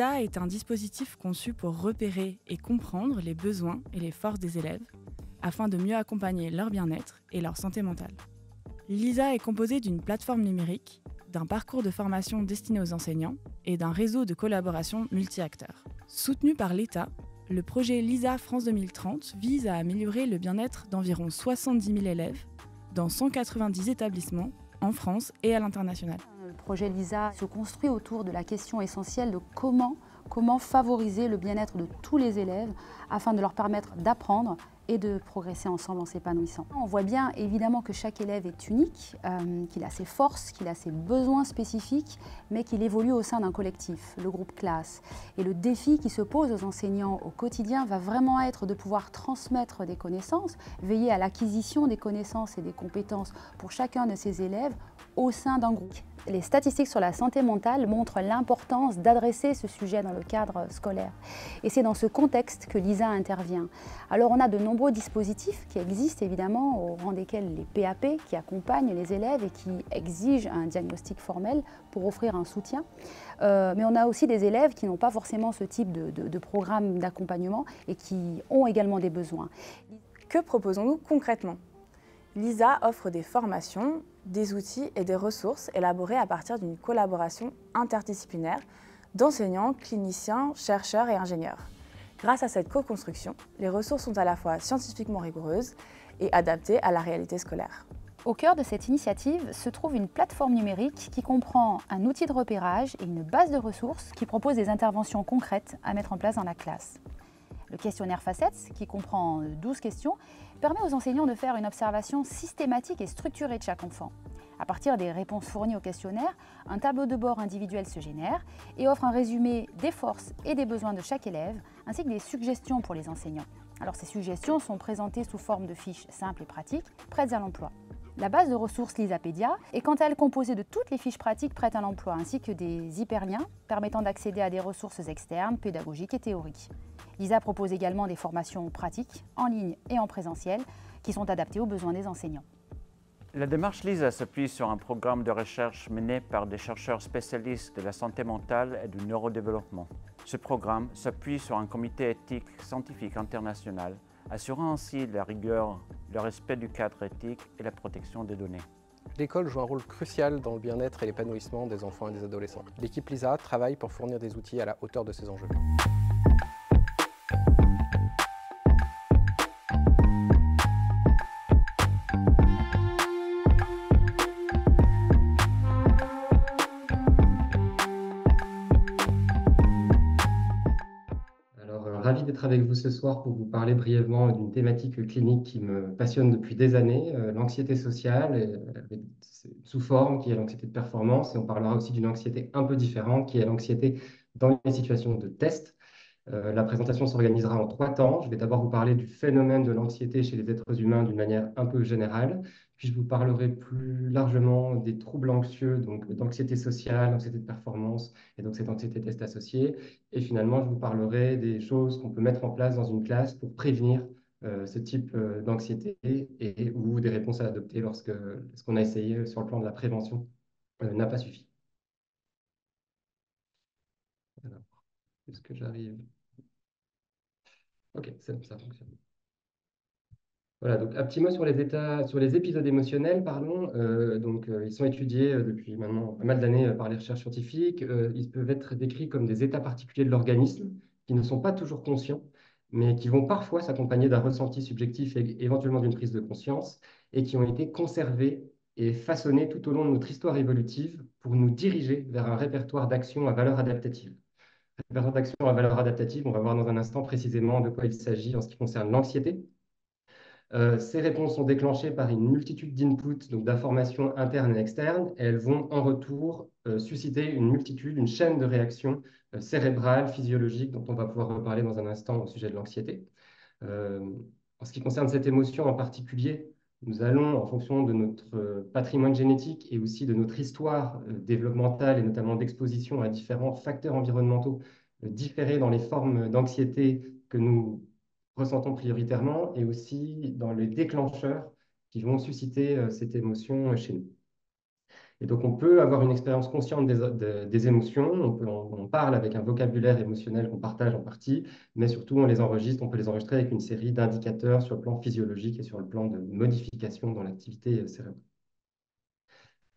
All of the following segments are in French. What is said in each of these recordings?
LISA est un dispositif conçu pour repérer et comprendre les besoins et les forces des élèves afin de mieux accompagner leur bien-être et leur santé mentale. LISA est composé d'une plateforme numérique, d'un parcours de formation destiné aux enseignants et d'un réseau de collaboration multi-acteurs. Soutenu par l'État, le projet LISA France 2030 vise à améliorer le bien-être d'environ 70 000 élèves dans 190 établissements en France et à l'international. Le projet LISA se construit autour de la question essentielle de comment favoriser le bien-être de tous les élèves afin de leur permettre d'apprendre et de progresser ensemble en s'épanouissant. On voit bien évidemment que chaque élève est unique, qu'il a ses forces, qu'il a ses besoins spécifiques, mais qu'il évolue au sein d'un collectif, le groupe classe. Et le défi qui se pose aux enseignants au quotidien va vraiment être de pouvoir transmettre des connaissances, veiller à l'acquisition des connaissances et des compétences pour chacun de ces élèves au sein d'un groupe. Les statistiques sur la santé mentale montrent l'importance d'adresser ce sujet dans le cadre scolaire. Et c'est dans ce contexte que LISA intervient. Alors on a de nombreux dispositifs qui existent évidemment, au rang desquels les PAP qui accompagnent les élèves et qui exigent un diagnostic formel pour offrir un soutien. Mais on a aussi des élèves qui n'ont pas forcément ce type de programme d'accompagnement et qui ont également des besoins. Que proposons-nous concrètement ? LISA offre des formations, des outils et des ressources élaborés à partir d'une collaboration interdisciplinaire d'enseignants, cliniciens, chercheurs et ingénieurs. Grâce à cette co-construction, les ressources sont à la fois scientifiquement rigoureuses et adaptées à la réalité scolaire. Au cœur de cette initiative se trouve une plateforme numérique qui comprend un outil de repérage et une base de ressources qui propose des interventions concrètes à mettre en place dans la classe. Le questionnaire Facettes, qui comprend 12 questions, permet aux enseignants de faire une observation systématique et structurée de chaque enfant. À partir des réponses fournies au questionnaire, un tableau de bord individuel se génère et offre un résumé des forces et des besoins de chaque élève, ainsi que des suggestions pour les enseignants. Alors ces suggestions sont présentées sous forme de fiches simples et pratiques, prêtes à l'emploi. La base de ressources Lisapédia est quant à elle composée de toutes les fiches pratiques prêtes à l'emploi, ainsi que des hyperliens permettant d'accéder à des ressources externes, pédagogiques et théoriques. LISA propose également des formations pratiques, en ligne et en présentiel, qui sont adaptées aux besoins des enseignants. La démarche LISA s'appuie sur un programme de recherche mené par des chercheurs spécialistes de la santé mentale et du neurodéveloppement. Ce programme s'appuie sur un comité éthique scientifique international, assurant ainsi la rigueur, le respect du cadre éthique et la protection des données. L'école joue un rôle crucial dans le bien-être et l'épanouissement des enfants et des adolescents. L'équipe LISA travaille pour fournir des outils à la hauteur de ces enjeux. Ravi d'être avec vous ce soir pour vous parler brièvement d'une thématique clinique qui me passionne depuis des années, l'anxiété sociale, sous forme qui est l'anxiété de performance, et on parlera aussi d'une anxiété un peu différente qui est l'anxiété dans les situations de test. La présentation s'organisera en 3 temps. Je vais d'abord vous parler du phénomène de l'anxiété chez les êtres humains d'une manière un peu générale. Puis je vous parlerai plus largement des troubles anxieux, donc d'anxiété sociale, d'anxiété de performance et donc cette anxiété test associée. Et finalement, je vous parlerai des choses qu'on peut mettre en place dans une classe pour prévenir ce type d'anxiété ou des réponses à adopter lorsque ce qu'on a essayé sur le plan de la prévention n'a pas suffi. Alors, est-ce que j'arrive? Ok, ça fonctionne. Voilà, donc un petit mot sur les épisodes émotionnels, pardon. Ils sont étudiés depuis maintenant pas mal d'années par les recherches scientifiques. Ils peuvent être décrits comme des états particuliers de l'organisme qui ne sont pas toujours conscients, mais qui vont parfois s'accompagner d'un ressenti subjectif et éventuellement d'une prise de conscience, et qui ont été conservés et façonnés tout au long de notre histoire évolutive pour nous diriger vers un répertoire d'actions à valeur adaptative. Répertoire d'actions à valeur adaptative, on va voir dans un instant précisément de quoi il s'agit en ce qui concerne l'anxiété. Ces réponses sont déclenchées par une multitude d'inputs, donc d'informations internes et externes, et elles vont en retour susciter une chaîne de réactions cérébrales, physiologiques, dont on va pouvoir reparler dans un instant au sujet de l'anxiété. En ce qui concerne cette émotion en particulier, nous allons, en fonction de notre patrimoine génétique et aussi de notre histoire développementale et notamment d'exposition à différents facteurs environnementaux, différer dans les formes d'anxiété que nous ressentons prioritairement et aussi dans les déclencheurs qui vont susciter cette émotion chez nous. Et donc, on peut avoir une expérience consciente des émotions, on parle avec un vocabulaire émotionnel qu'on partage en partie, mais surtout, on les enregistre, on peut les enregistrer avec une série d'indicateurs sur le plan physiologique et sur le plan de modification dans l'activité cérébrale.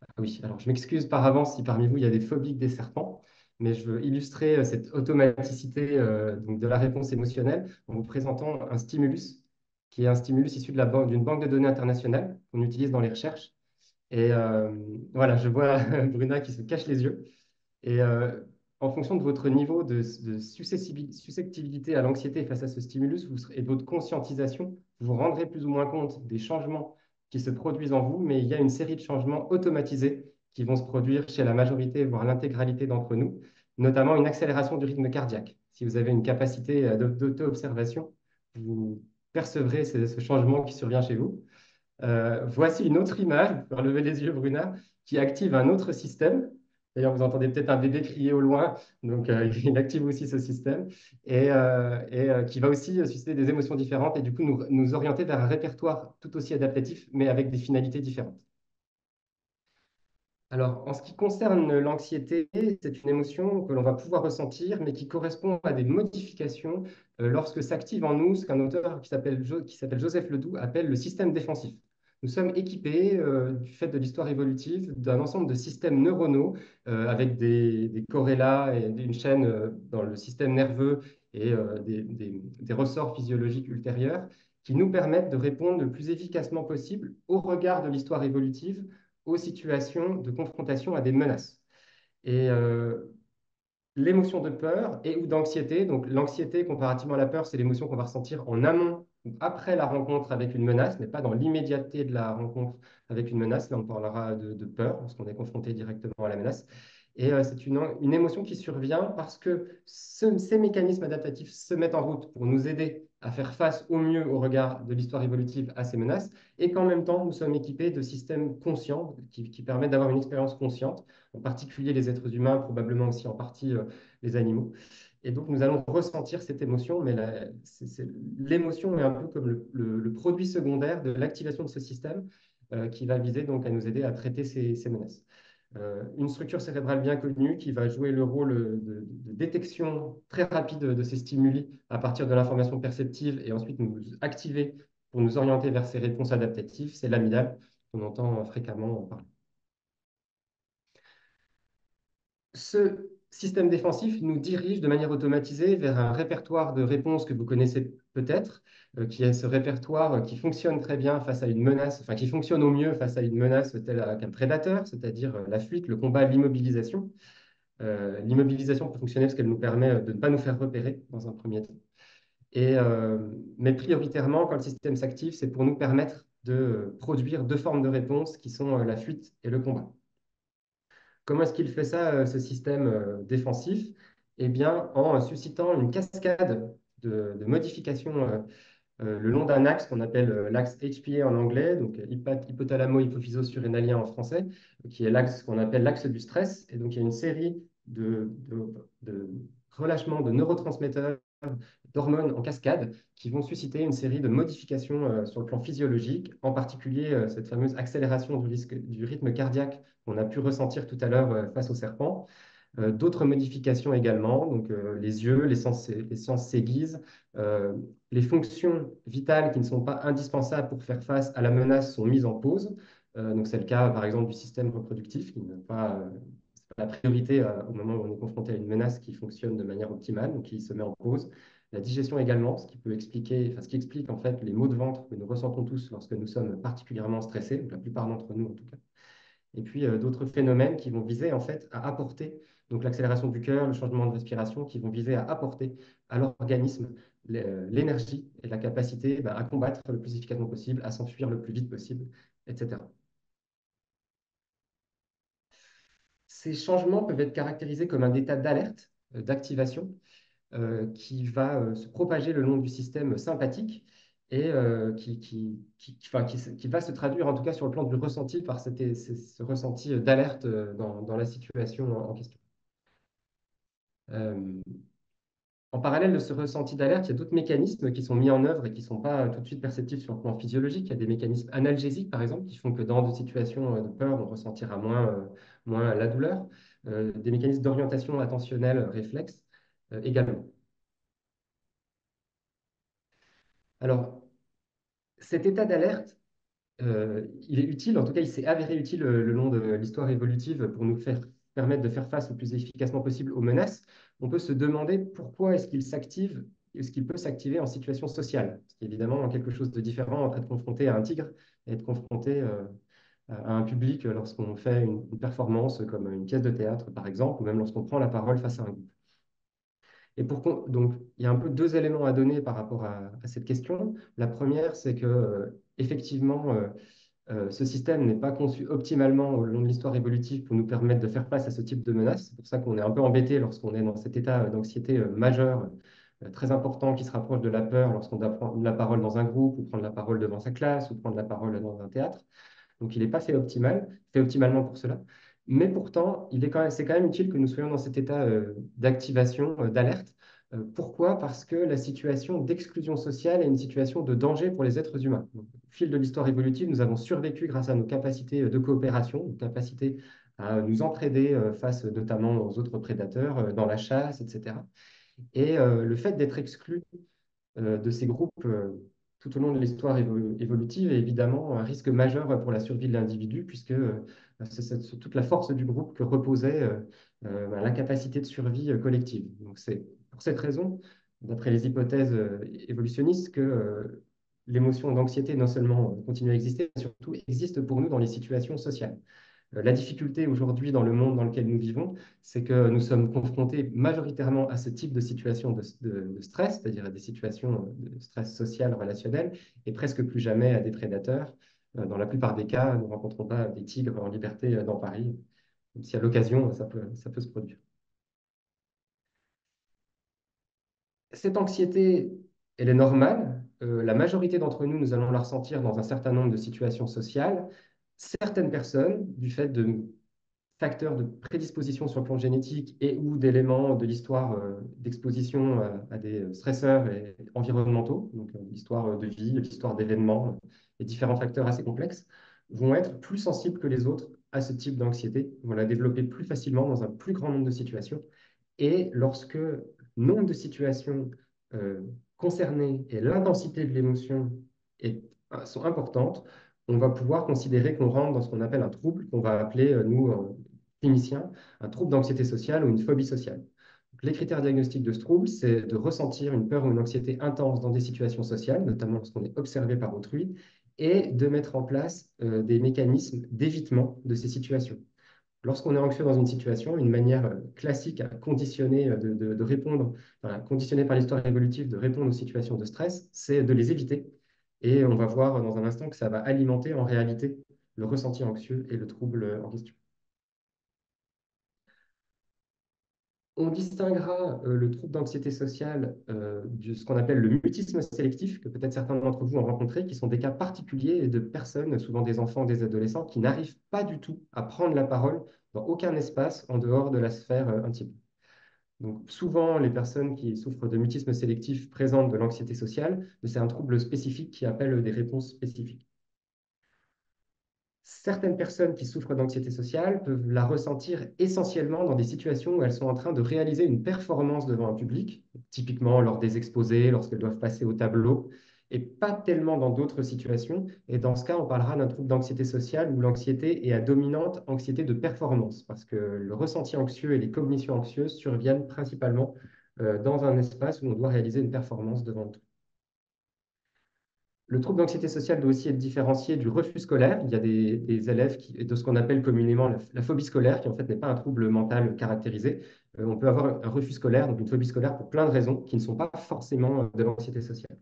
Ah oui, alors je m'excuse par avance si parmi vous, il y a des phobiques des serpents, mais je veux illustrer cette automaticité donc de la réponse émotionnelle en vous présentant un stimulus, qui est un stimulus issu d'une banque de données internationale qu'on utilise dans les recherches. Et voilà, je vois Bruna qui se cache les yeux. Et en fonction de votre niveau de susceptibilité à l'anxiété face à ce stimulus et de votre conscientisation, vous vous rendrez plus ou moins compte des changements qui se produisent en vous, mais il y a une série de changements automatisés qui vont se produire chez la majorité, voire l'intégralité d'entre nous, notamment une accélération du rythme cardiaque. Si vous avez une capacité d'auto-observation, vous percevrez ce changement qui survient chez vous. Voici une autre image, vous pouvez lever les yeux, Bruna, qui active un autre système. D'ailleurs, vous entendez peut-être un bébé crier au loin, donc il active aussi ce système, et qui va aussi susciter des émotions différentes et du coup nous orienter vers un répertoire tout aussi adaptatif, mais avec des finalités différentes. Alors, en ce qui concerne l'anxiété, c'est une émotion que l'on va pouvoir ressentir, mais qui correspond à des modifications lorsque s'active en nous ce qu'un auteur qui s'appelle Joseph Ledoux appelle le système défensif. Nous sommes équipés, du fait de l'histoire évolutive, d'un ensemble de systèmes neuronaux avec des corrélats et une chaîne dans le système nerveux et des ressorts physiologiques ultérieurs qui nous permettent de répondre le plus efficacement possible au regard de l'histoire évolutive aux situations de confrontation à des menaces. Et l'émotion de peur et ou d'anxiété, donc l'anxiété comparativement à la peur, c'est l'émotion qu'on va ressentir en amont ou après la rencontre avec une menace, mais pas dans l'immédiateté de la rencontre avec une menace. Là, on parlera de peur, parce qu'on est confronté directement à la menace. Et c'est une émotion qui survient parce que ces mécanismes adaptatifs se mettent en route pour nous aider à faire face au mieux au regard de l'histoire évolutive à ces menaces, et qu'en même temps, nous sommes équipés de systèmes conscients qui permettent d'avoir une expérience consciente, en particulier les êtres humains, probablement aussi en partie les animaux. Et donc, nous allons ressentir cette émotion, mais l'émotion est un peu comme le produit secondaire de l'activation de ce système qui va viser donc à nous aider à traiter ces menaces. Une structure cérébrale bien connue qui va jouer le rôle de détection très rapide de ces stimuli à partir de l'information perceptive et ensuite nous activer pour nous orienter vers ces réponses adaptatives, c'est l'amygdale qu'on entend fréquemment en parler. Ce système défensif nous dirige de manière automatisée vers un répertoire de réponses que vous connaissez peut-être, qui est ce répertoire qui fonctionne très bien face à une menace, enfin qui fonctionne au mieux face à une menace telle qu'un prédateur, c'est-à-dire la fuite, le combat, l'immobilisation. L'immobilisation peut fonctionner parce qu'elle nous permet de ne pas nous faire repérer dans un premier temps. Mais prioritairement, quand le système s'active, c'est pour nous permettre de produire deux formes de réponses qui sont la fuite et le combat. Comment est-ce qu'il fait ça, ce système défensif? Eh bien, en suscitant une cascade de modifications le long d'un axe qu'on appelle l'axe HPA en anglais, donc hypothalamo-hypophyso-surrénalien en français, qui est l'axe qu'on appelle l'axe du stress. Et donc, il y a une série de relâchements de neurotransmetteurs, d'hormones en cascade qui vont susciter une série de modifications sur le plan physiologique, en particulier cette fameuse accélération du rythme cardiaque qu'on a pu ressentir tout à l'heure face au serpent. D'autres modifications également, donc les yeux, les sens s'aiguisent, les fonctions vitales qui ne sont pas indispensables pour faire face à la menace sont mises en pause. Donc c'est le cas par exemple du système reproductif qui n'est pas la priorité au moment où on est confronté à une menace qui fonctionne de manière optimale, donc qui se met en pause. La digestion également, ce qui explique en fait les maux de ventre que nous ressentons tous lorsque nous sommes particulièrement stressés, donc la plupart d'entre nous en tout cas. Et puis d'autres phénomènes qui vont viser en fait à apporter, donc l'accélération du cœur, le changement de respiration, qui vont viser à apporter à l'organisme l'énergie et la capacité à combattre le plus efficacement possible, à s'enfuir le plus vite possible, etc. Ces changements peuvent être caractérisés comme un état d'alerte, d'activation, qui va se propager le long du système sympathique et qui va se traduire en tout cas sur le plan du ressenti par ce ressenti d'alerte dans la situation en question. En parallèle de ce ressenti d'alerte, il y a d'autres mécanismes qui sont mis en œuvre et qui ne sont pas tout de suite perceptifs sur le plan physiologique. Il y a des mécanismes analgésiques, par exemple, qui font que dans des situations de peur, on ressentira moins la douleur. Des mécanismes d'orientation attentionnelle réflexe également. Alors, cet état d'alerte, il est utile, en tout cas, il s'est avéré utile le long de l'histoire évolutive pour nous permettre de faire face le plus efficacement possible aux menaces. On peut se demander pourquoi est-ce qu'il peut s'activer en situation sociale. C'est évidemment quelque chose de différent entre être confronté à un tigre et être confronté à un public lorsqu'on fait une performance comme une pièce de théâtre, par exemple, ou même lorsqu'on prend la parole face à un groupe. Donc, il y a un peu deux éléments à donner par rapport à cette question. La première, c'est que effectivement, ce système n'est pas conçu optimalement au long de l'histoire évolutive pour nous permettre de faire face à ce type de menace. C'est pour ça qu'on est un peu embêté lorsqu'on est dans cet état d'anxiété majeur, très important, qui se rapproche de la peur lorsqu'on doit prendre la parole dans un groupe, ou prendre la parole devant sa classe, ou prendre la parole dans un théâtre. Donc, il n'est pas fait optimalement pour cela. Mais pourtant, c'est quand même utile que nous soyons dans cet état d'activation, d'alerte. Pourquoi? Parce que la situation d'exclusion sociale est une situation de danger pour les êtres humains. Donc, au fil de l'histoire évolutive, nous avons survécu grâce à nos capacités de coopération, nos capacités à nous entraider face notamment aux autres prédateurs, dans la chasse, etc. Et le fait d'être exclu de ces groupes tout au long de l'histoire évolutive est évidemment un risque majeur pour la survie de l'individu, puisque c'est toute la force du groupe que reposait la capacité de survie collective. Donc c'est pour cette raison, d'après les hypothèses évolutionnistes, que l'émotion d'anxiété non seulement continue à exister, mais surtout existe pour nous dans les situations sociales. La difficulté aujourd'hui dans le monde dans lequel nous vivons, c'est que nous sommes confrontés majoritairement à ce type de situation de stress, c'est-à-dire à des situations de stress social, relationnel, et presque plus jamais à des prédateurs. Dans la plupart des cas, nous ne rencontrons pas des tigres en liberté dans Paris, même si à l'occasion, ça peut se produire. Cette anxiété, elle est normale. La majorité d'entre nous, nous allons la ressentir dans un certain nombre de situations sociales. Certaines personnes, du fait de facteurs de prédisposition sur le plan génétique et ou d'éléments de l'histoire d'exposition à des stresseurs environnementaux, donc l'histoire de vie, l'histoire d'événements et différents facteurs assez complexes, vont être plus sensibles que les autres à ce type d'anxiété, vont la développer plus facilement dans un plus grand nombre de situations. Et lorsque le nombre de situations concernées et l'intensité de l'émotion sont importantes, on va pouvoir considérer qu'on rentre dans ce qu'on appelle un trouble, qu'on va appeler, nous, cliniciens, un trouble d'anxiété sociale ou une phobie sociale. Donc, les critères diagnostiques de ce trouble, c'est de ressentir une peur ou une anxiété intense dans des situations sociales, notamment lorsqu'on est observé par autrui, et de mettre en place des mécanismes d'évitement de ces situations. Lorsqu'on est anxieux dans une situation, une manière classique à conditionner de répondre, enfin, conditionnée par l'histoire évolutive de répondre aux situations de stress, c'est de les éviter. Et on va voir dans un instant que ça va alimenter en réalité le ressenti anxieux et le trouble en question. On distinguera le trouble d'anxiété sociale de ce qu'on appelle le mutisme sélectif, que peut-être certains d'entre vous ont rencontré, qui sont des cas particuliers de personnes, souvent des enfants, des adolescents, qui n'arrivent pas du tout à prendre la parole dans aucun espace en dehors de la sphère intime. Donc, souvent, les personnes qui souffrent de mutisme sélectif présentent de l'anxiété sociale, mais c'est un trouble spécifique qui appelle des réponses spécifiques. Certaines personnes qui souffrent d'anxiété sociale peuvent la ressentir essentiellement dans des situations où elles sont en train de réaliser une performance devant un public, typiquement lors des exposés, lorsqu'elles doivent passer au tableau, et pas tellement dans d'autres situations. Et dans ce cas, on parlera d'un trouble d'anxiété sociale où l'anxiété est à dominante anxiété de performance, parce que le ressenti anxieux et les cognitions anxieuses surviennent principalement dans un espace où on doit réaliser une performance devant tout. Le trouble d'anxiété sociale doit aussi être différencié du refus scolaire. Il y a des élèves de ce qu'on appelle communément la phobie scolaire, qui en fait n'est pas un trouble mental caractérisé. On peut avoir un refus scolaire, donc une phobie scolaire pour plein de raisons qui ne sont pas forcément de l'anxiété sociale.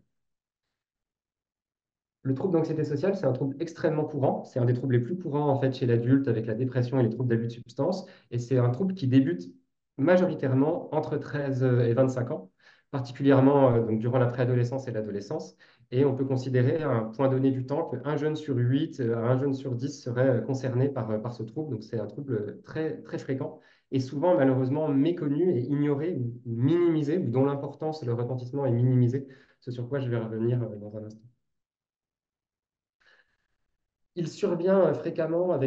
Le trouble d'anxiété sociale, c'est un trouble extrêmement courant. C'est un des troubles les plus courants en fait, chez l'adulte avec la dépression et les troubles d'abus de substances. Et c'est un trouble qui débute majoritairement entre 13 et 25 ans, particulièrement donc, durant la préadolescence et l'adolescence. Et on peut considérer à un point donné du temps qu'un jeune sur 8, un jeune sur 10 serait concerné par ce trouble. Donc c'est un trouble très, très fréquent et souvent malheureusement méconnu et ignoré ou minimisé, ou dont l'importance et le retentissement est minimisé, ce sur quoi je vais revenir dans un instant. Il survient fréquemment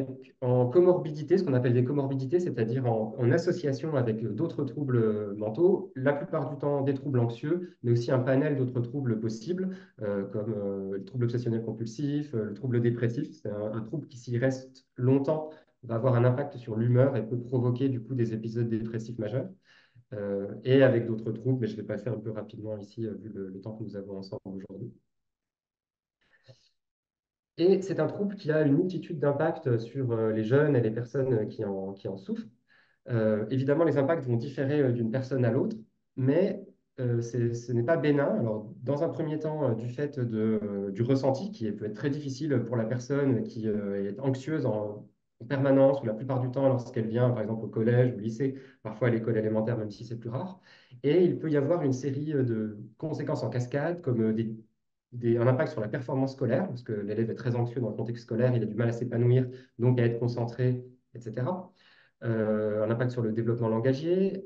en comorbidité, ce qu'on appelle des comorbidités, c'est-à-dire en association avec d'autres troubles mentaux, la plupart du temps des troubles anxieux, mais aussi un panel d'autres troubles possibles, comme le trouble obsessionnel compulsif, le trouble dépressif. C'est un trouble qui, s'y reste longtemps, va avoir un impact sur l'humeur et peut provoquer du coup des épisodes dépressifs majeurs. Et avec d'autres troubles, mais je vais passer un peu rapidement ici, vu le temps que nous avons ensemble aujourd'hui. Et c'est un trouble qui a une multitude d'impacts sur les jeunes et les personnes qui en souffrent. Évidemment, les impacts vont différer d'une personne à l'autre, mais ce n'est pas bénin. Alors, dans un premier temps, du fait du ressenti, qui peut être très difficile pour la personne qui est anxieuse en permanence, ou la plupart du temps lorsqu'elle vient, par exemple, au collège ou au lycée, parfois à l'école élémentaire, même si c'est plus rare. Et il peut y avoir une série de conséquences en cascade, comme un impact sur la performance scolaire, parce que l'élève est très anxieux dans le contexte scolaire, il a du mal à s'épanouir, donc à être concentré, etc. Un impact sur le développement langagier.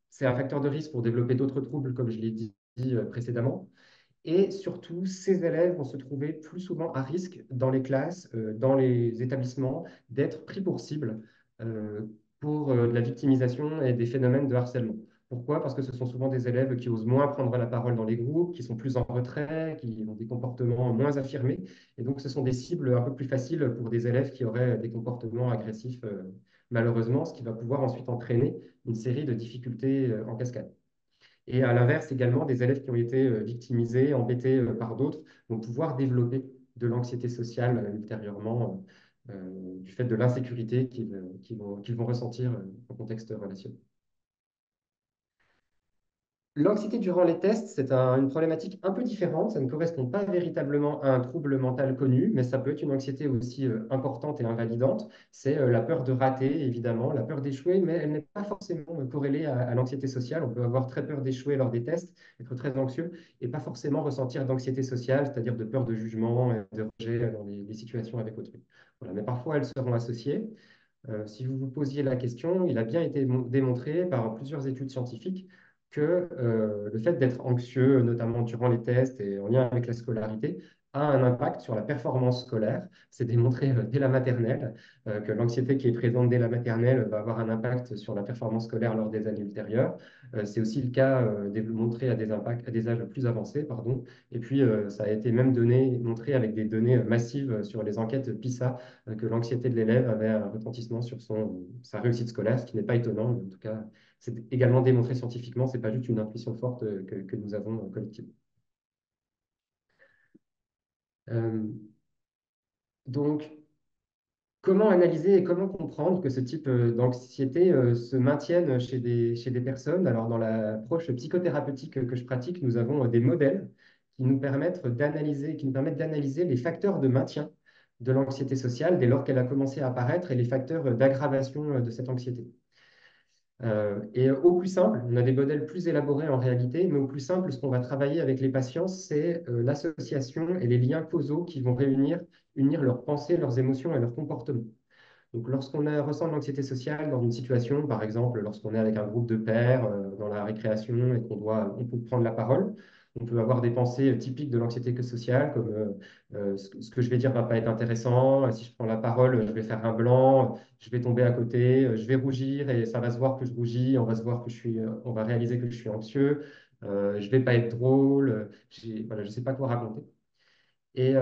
C'est un facteur de risque pour développer d'autres troubles, comme je l'ai dit précédemment. Et surtout, ces élèves vont se trouver plus souvent à risque dans les classes, dans les établissements, d'être pris pour cible pour de la victimisation et des phénomènes de harcèlement. Pourquoi? Parce que ce sont souvent des élèves qui osent moins prendre la parole dans les groupes, qui sont plus en retrait, qui ont des comportements moins affirmés. Et donc, ce sont des cibles un peu plus faciles pour des élèves qui auraient des comportements agressifs, malheureusement, ce qui va pouvoir ensuite entraîner une série de difficultés en cascade. Et à l'inverse, également, des élèves qui ont été victimisés, embêtés par d'autres, vont pouvoir développer de l'anxiété sociale ultérieurement du fait de l'insécurité qu'ils vont ressentir en contexte relationnel. L'anxiété durant les tests, c'est une problématique un peu différente. Ça ne correspond pas véritablement à un trouble mental connu, mais ça peut être une anxiété aussi importante et invalidante. C'est la peur de rater, évidemment, la peur d'échouer, mais elle n'est pas forcément corrélée à l'anxiété sociale. On peut avoir très peur d'échouer lors des tests, être très anxieux, et pas forcément ressentir d'anxiété sociale, c'est-à-dire de peur de jugement et de rejet dans les situations avec autrui. Voilà. Mais parfois, elles seront associées. Si vous vous posiez la question, il a bien été démontré par plusieurs études scientifiques que le fait d'être anxieux, notamment durant les tests et en lien avec la scolarité, a un impact sur la performance scolaire. C'est démontré dès la maternelle, que l'anxiété qui est présente dès la maternelle va avoir un impact sur la performance scolaire lors des années ultérieures. C'est aussi le cas démontré à des âges plus avancés, pardon. Et puis, ça a été même montré avec des données massives sur les enquêtes PISA, que l'anxiété de l'élève avait un retentissement sur sa réussite scolaire, ce qui n'est pas étonnant. En tout cas, c'est également démontré scientifiquement, ce n'est pas juste une intuition forte que nous avons collectivement. Donc, comment analyser et comment comprendre que ce type d'anxiété se maintienne chez des personnes? Alors, dans l'approche psychothérapeutique que je pratique, nous avons des modèles qui nous permettent d'analyser les facteurs de maintien de l'anxiété sociale dès lors qu'elle a commencé à apparaître et les facteurs d'aggravation de cette anxiété. Et au plus simple, on a des modèles plus élaborés en réalité, mais au plus simple, ce qu'on va travailler avec les patients, c'est l'association et les liens causaux qui vont unir leurs pensées, leurs émotions et leurs comportements. Donc, lorsqu'on ressent de l'anxiété sociale dans une situation, par exemple, lorsqu'on est avec un groupe de pairs dans la récréation et on peut prendre la parole, on peut avoir des pensées typiques de l'anxiété sociale, comme ce que je vais dire ne va pas être intéressant, si je prends la parole, je vais faire un blanc, je vais tomber à côté, je vais rougir et ça va se voir que je rougis, on va se voir que on va réaliser que je suis anxieux, je ne vais pas être drôle, voilà, je ne sais pas quoi raconter. Et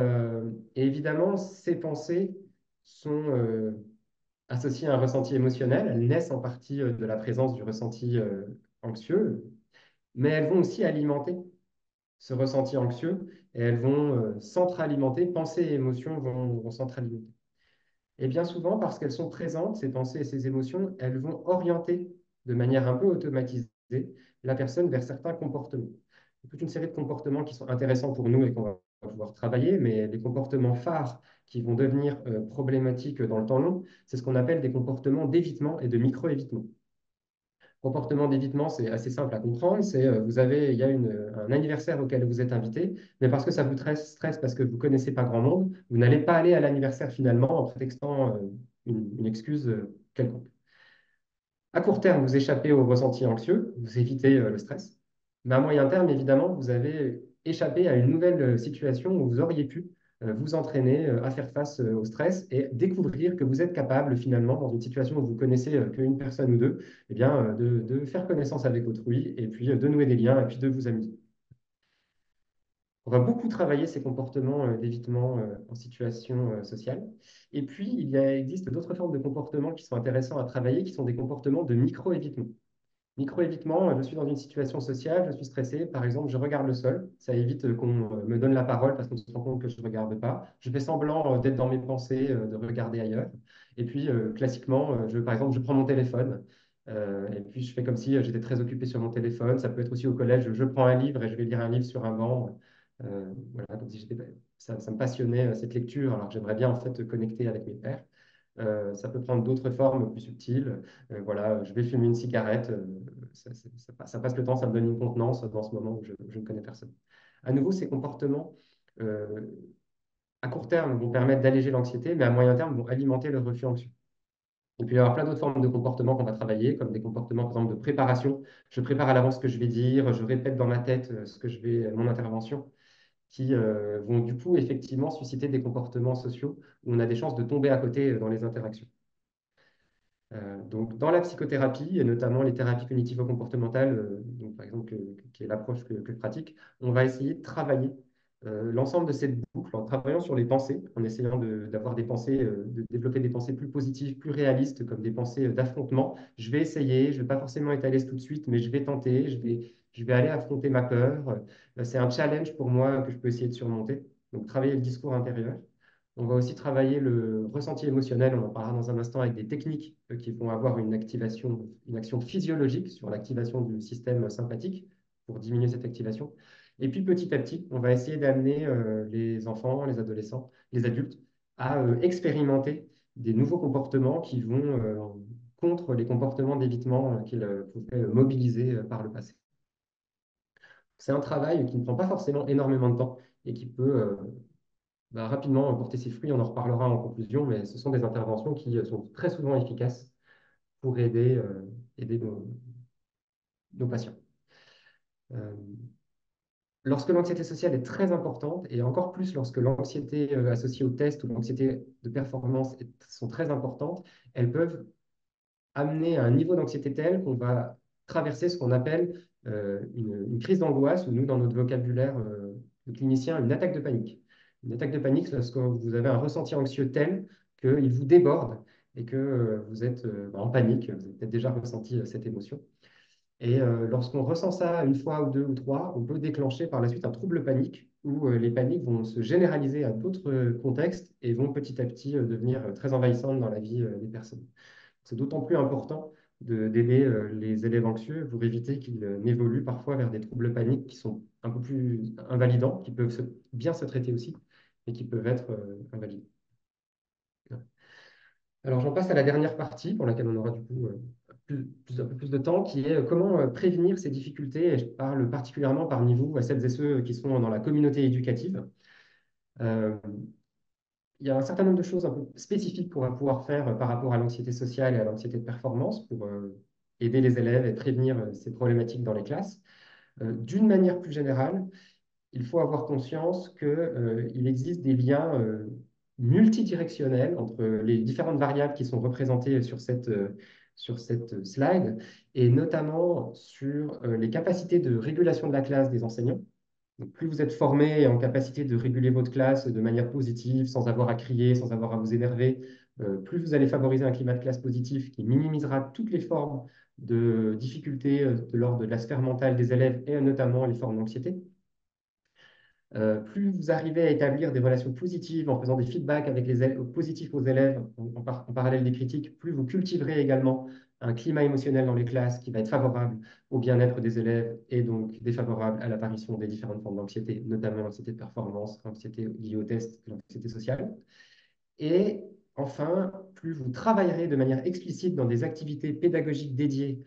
évidemment, ces pensées sont associées à un ressenti émotionnel. Elles naissent en partie de la présence du ressenti anxieux, mais elles vont aussi alimenter ce ressenti anxieux et elles vont s'entre-alimenter, pensées et émotions vont s'entre-alimenter. Et bien souvent, parce qu'elles sont présentes, ces pensées et ces émotions, elles vont orienter de manière un peu automatisée la personne vers certains comportements. Il y a toute une série de comportements qui sont intéressants pour nous et qu'on va pouvoir travailler, mais les comportements phares qui vont devenir problématiques dans le temps long, c'est ce qu'on appelle des comportements d'évitement et de micro-évitement. Comportement d'évitement, c'est assez simple à comprendre. C'est il y a un anniversaire auquel vous êtes invité, mais parce que ça vous stresse, parce que vous ne connaissez pas grand monde, vous n'allez pas aller à l'anniversaire finalement en prétextant une excuse quelconque. À court terme, vous échappez aux ressentis anxieux, vous évitez le stress. Mais à moyen terme, évidemment, vous avez échappé à une nouvelle situation où vous auriez pu vous entraîner à faire face au stress et découvrir que vous êtes capable, finalement, dans une situation où vous connaissez qu'une personne ou deux, eh bien, de faire connaissance avec autrui et puis de nouer des liens et puis de vous amuser. On va beaucoup travailler ces comportements d'évitement en situation sociale. Et puis, existe d'autres formes de comportements qui sont intéressants à travailler, qui sont des comportements de micro-évitement. Micro-évitement, je suis dans une situation sociale, je suis stressé, par exemple, je regarde le sol, ça évite qu'on me donne la parole parce qu'on se rend compte que je ne regarde pas. Je fais semblant d'être dans mes pensées, de regarder ailleurs. Et puis, classiquement, par exemple, je prends mon téléphone et puis je fais comme si j'étais très occupé sur mon téléphone. Ça peut être aussi au collège, je prends un livre et je vais lire un livre sur un banc. Voilà, comme si ça me passionnait cette lecture, alors que j'aimerais bien en fait connecter avec mes pairs. Ça peut prendre d'autres formes plus subtiles. Voilà, je vais fumer une cigarette, ça passe le temps, ça me donne une contenance dans ce moment où je ne connais personne. À nouveau, ces comportements, euh, à court terme, vont permettre d'alléger l'anxiété, mais à moyen terme, vont alimenter le refus anxieux. Et puis, il y avoir plein d'autres formes de comportements qu'on va travailler, comme des comportements, par exemple, de préparation. Je prépare à l'avance ce que je vais dire, je répète dans ma tête mon intervention, qui vont du coup effectivement susciter des comportements sociaux où on a des chances de tomber à côté dans les interactions. Donc, dans la psychothérapie, et notamment les thérapies cognitivo-comportementales, donc, par exemple, qui est l'approche que je pratique, on va essayer de travailler l'ensemble de cette boucle en travaillant sur les pensées, en essayant d'avoir des pensées, de développer des pensées plus positives, plus réalistes, comme des pensées d'affrontement. Je vais essayer, je ne vais pas forcément être à l'aise tout de suite, mais je vais tenter, je vais aller affronter ma peur. C'est un challenge pour moi que je peux essayer de surmonter. Donc, travailler le discours intérieur. On va aussi travailler le ressenti émotionnel, on en parlera dans un instant, avec des techniques qui vont avoir une action physiologique sur l'activation du système sympathique pour diminuer cette activation. Et puis petit à petit, on va essayer d'amener les enfants, les adolescents, les adultes à expérimenter des nouveaux comportements qui vont contre les comportements d'évitement qu'ils pouvaient mobiliser par le passé. C'est un travail qui ne prend pas forcément énormément de temps et qui peut va rapidement porter ses fruits. On en reparlera en conclusion, mais ce sont des interventions qui sont très souvent efficaces pour aider nos patients. Lorsque l'anxiété sociale est très importante, et encore plus lorsque l'anxiété associée au test ou l'anxiété de performance sont très importantes, elles peuvent amener à un niveau d'anxiété tel qu'on va traverser ce qu'on appelle une crise d'angoisse, ou nous, dans notre vocabulaire de clinicien, une attaque de panique. Une attaque de panique, c'est lorsque vous avez un ressenti anxieux tel qu'il vous déborde et que vous êtes en panique. Vous avez peut-être déjà ressenti cette émotion. Et lorsqu'on ressent ça une fois ou deux ou trois, on peut déclencher par la suite un trouble panique où les paniques vont se généraliser à d'autres contextes et vont petit à petit devenir très envahissantes dans la vie des personnes. C'est d'autant plus important d'aider les élèves anxieux pour éviter qu'ils n'évoluent parfois vers des troubles paniques qui sont un peu plus invalidants, qui peuvent bien se traiter aussi, mais qui peuvent être invalidants. Alors j'en passe à la dernière partie, pour laquelle on aura du coup un peu plus de temps, qui est comment prévenir ces difficultés. Et je parle particulièrement parmi vous, à celles et ceux qui sont dans la communauté éducative. Il y a un certain nombre de choses un peu spécifiques qu'on va pouvoir faire par rapport à l'anxiété sociale et à l'anxiété de performance pour aider les élèves et prévenir ces problématiques dans les classes. D'une manière plus générale, il faut avoir conscience qu'il existe des liens multidirectionnels entre les différentes variables qui sont représentées sur cette slide, et notamment sur les capacités de régulation de la classe des enseignants. Donc, plus vous êtes formé et en capacité de réguler votre classe de manière positive, sans avoir à crier, sans avoir à vous énerver, plus vous allez favoriser un climat de classe positif qui minimisera toutes les formes de difficultés de l'ordre de la sphère mentale des élèves et notamment les formes d'anxiété. Plus vous arrivez à établir des relations positives en faisant des feedbacks avec les élèves, positifs aux élèves en parallèle des critiques, plus vous cultiverez également un climat émotionnel dans les classes qui va être favorable au bien-être des élèves et donc défavorable à l'apparition des différentes formes d'anxiété, notamment l'anxiété de performance, l'anxiété liée au test et l'anxiété sociale. Et enfin, plus vous travaillerez de manière explicite dans des activités pédagogiques dédiées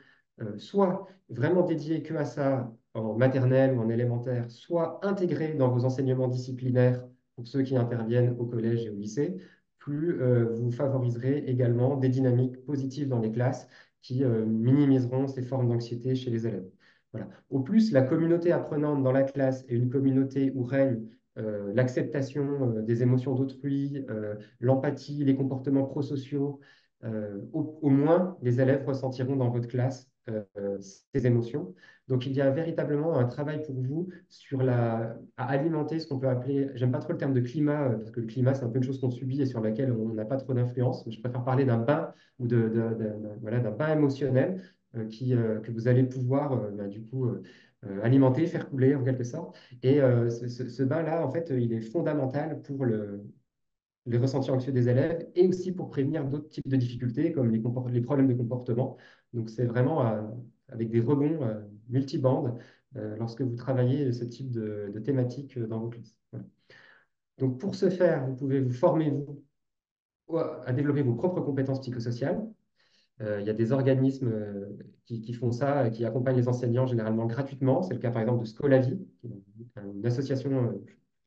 soit vraiment dédié que à ça en maternelle ou en élémentaire, soit intégré dans vos enseignements disciplinaires pour ceux qui interviennent au collège et au lycée, plus vous favoriserez également des dynamiques positives dans les classes qui minimiseront ces formes d'anxiété chez les élèves. Voilà. Au plus, la communauté apprenante dans la classe est une communauté où règne l'acceptation des émotions d'autrui, l'empathie, les comportements prosociaux, au moins les élèves ressentiront dans votre classe ces émotions. Donc il y a véritablement un travail pour vous à alimenter ce qu'on peut appeler, j'aime pas trop le terme de climat, parce que le climat c'est un peu une chose qu'on subit et sur laquelle on n'a pas trop d'influence, mais je préfère parler d'un bain ou voilà, d'un bain émotionnel que vous allez pouvoir du coup alimenter, faire couler en quelque sorte. Et ce bain-là, en fait, il est fondamental pour les ressentis anxieux des élèves et aussi pour prévenir d'autres types de difficultés comme les problèmes de comportement. Donc, c'est vraiment avec des rebonds multibandes lorsque vous travaillez ce type de thématique dans vos classes. Voilà. Donc, pour ce faire, vous pouvez vous former, vous, à développer vos propres compétences psychosociales. Il y a des organismes qui font ça, qui accompagnent les enseignants généralement gratuitement. C'est le cas par exemple de Scolavi, qui est une association à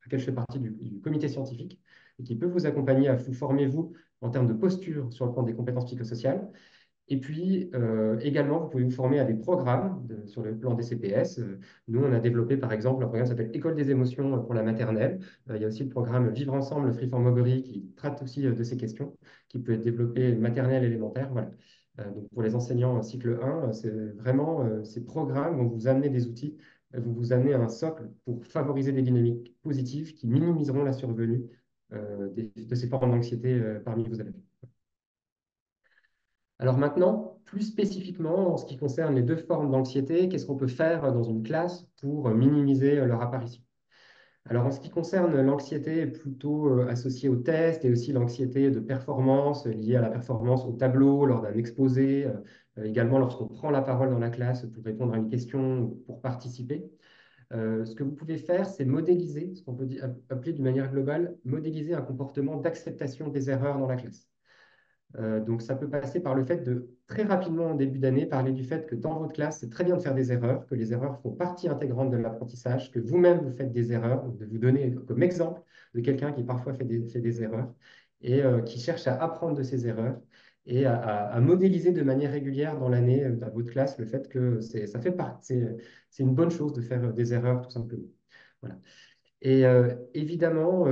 laquelle je fais partie du comité scientifique, et qui peut vous accompagner à vous former, vous, en termes de posture sur le plan des compétences psychosociales. Et puis, également, vous pouvez vous former à des programmes sur le plan des CPS. Nous, on a développé, par exemple, un programme qui s'appelle École des émotions pour la maternelle. Il y a aussi le programme Vivre ensemble, le Freeform Mogory, qui traite aussi de ces questions, qui peut être développé maternelle, élémentaire. Voilà. Donc, pour les enseignants cycle 1, c'est vraiment ces programmes vont vous amener des outils, vont vous amener un socle pour favoriser des dynamiques positives qui minimiseront la survenue de ces formes d'anxiété parmi vos élèves. Alors maintenant, plus spécifiquement, en ce qui concerne les deux formes d'anxiété, qu'est-ce qu'on peut faire dans une classe pour minimiser leur apparition? Alors en ce qui concerne l'anxiété plutôt associée au test et aussi l'anxiété de performance liée à la performance au tableau lors d'un exposé, également lorsqu'on prend la parole dans la classe pour répondre à une question ou pour participer, ce que vous pouvez faire, c'est modéliser, ce qu'on peut appeler d'une manière globale, modéliser un comportement d'acceptation des erreurs dans la classe. Donc, ça peut passer par le fait de, très rapidement en début d'année, parler du fait que dans votre classe, c'est très bien de faire des erreurs, que les erreurs font partie intégrante de l'apprentissage, que vous-même, vous faites des erreurs, de vous donner comme exemple de quelqu'un qui parfois fait des erreurs et qui cherche à apprendre de ses erreurs et à modéliser de manière régulière dans l'année à votre classe le fait que ça fait partie, c'est une bonne chose de faire des erreurs, tout simplement. Voilà. Et évidemment,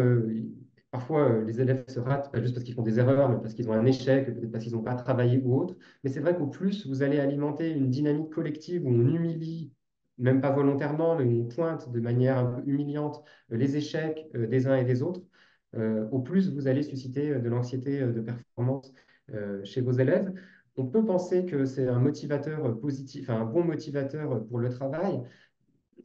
parfois les élèves se ratent, pas juste parce qu'ils font des erreurs, mais parce qu'ils ont un échec, peut-être parce qu'ils n'ont pas travaillé ou autre. Mais c'est vrai qu'au plus, vous allez alimenter une dynamique collective où on humilie, même pas volontairement, mais où on pointe de manière un peu humiliante les échecs des uns et des autres, au plus vous allez susciter de l'anxiété de performance chez vos élèves. On peut penser que c'est un motivateur positif, enfin, un bon motivateur pour le travail,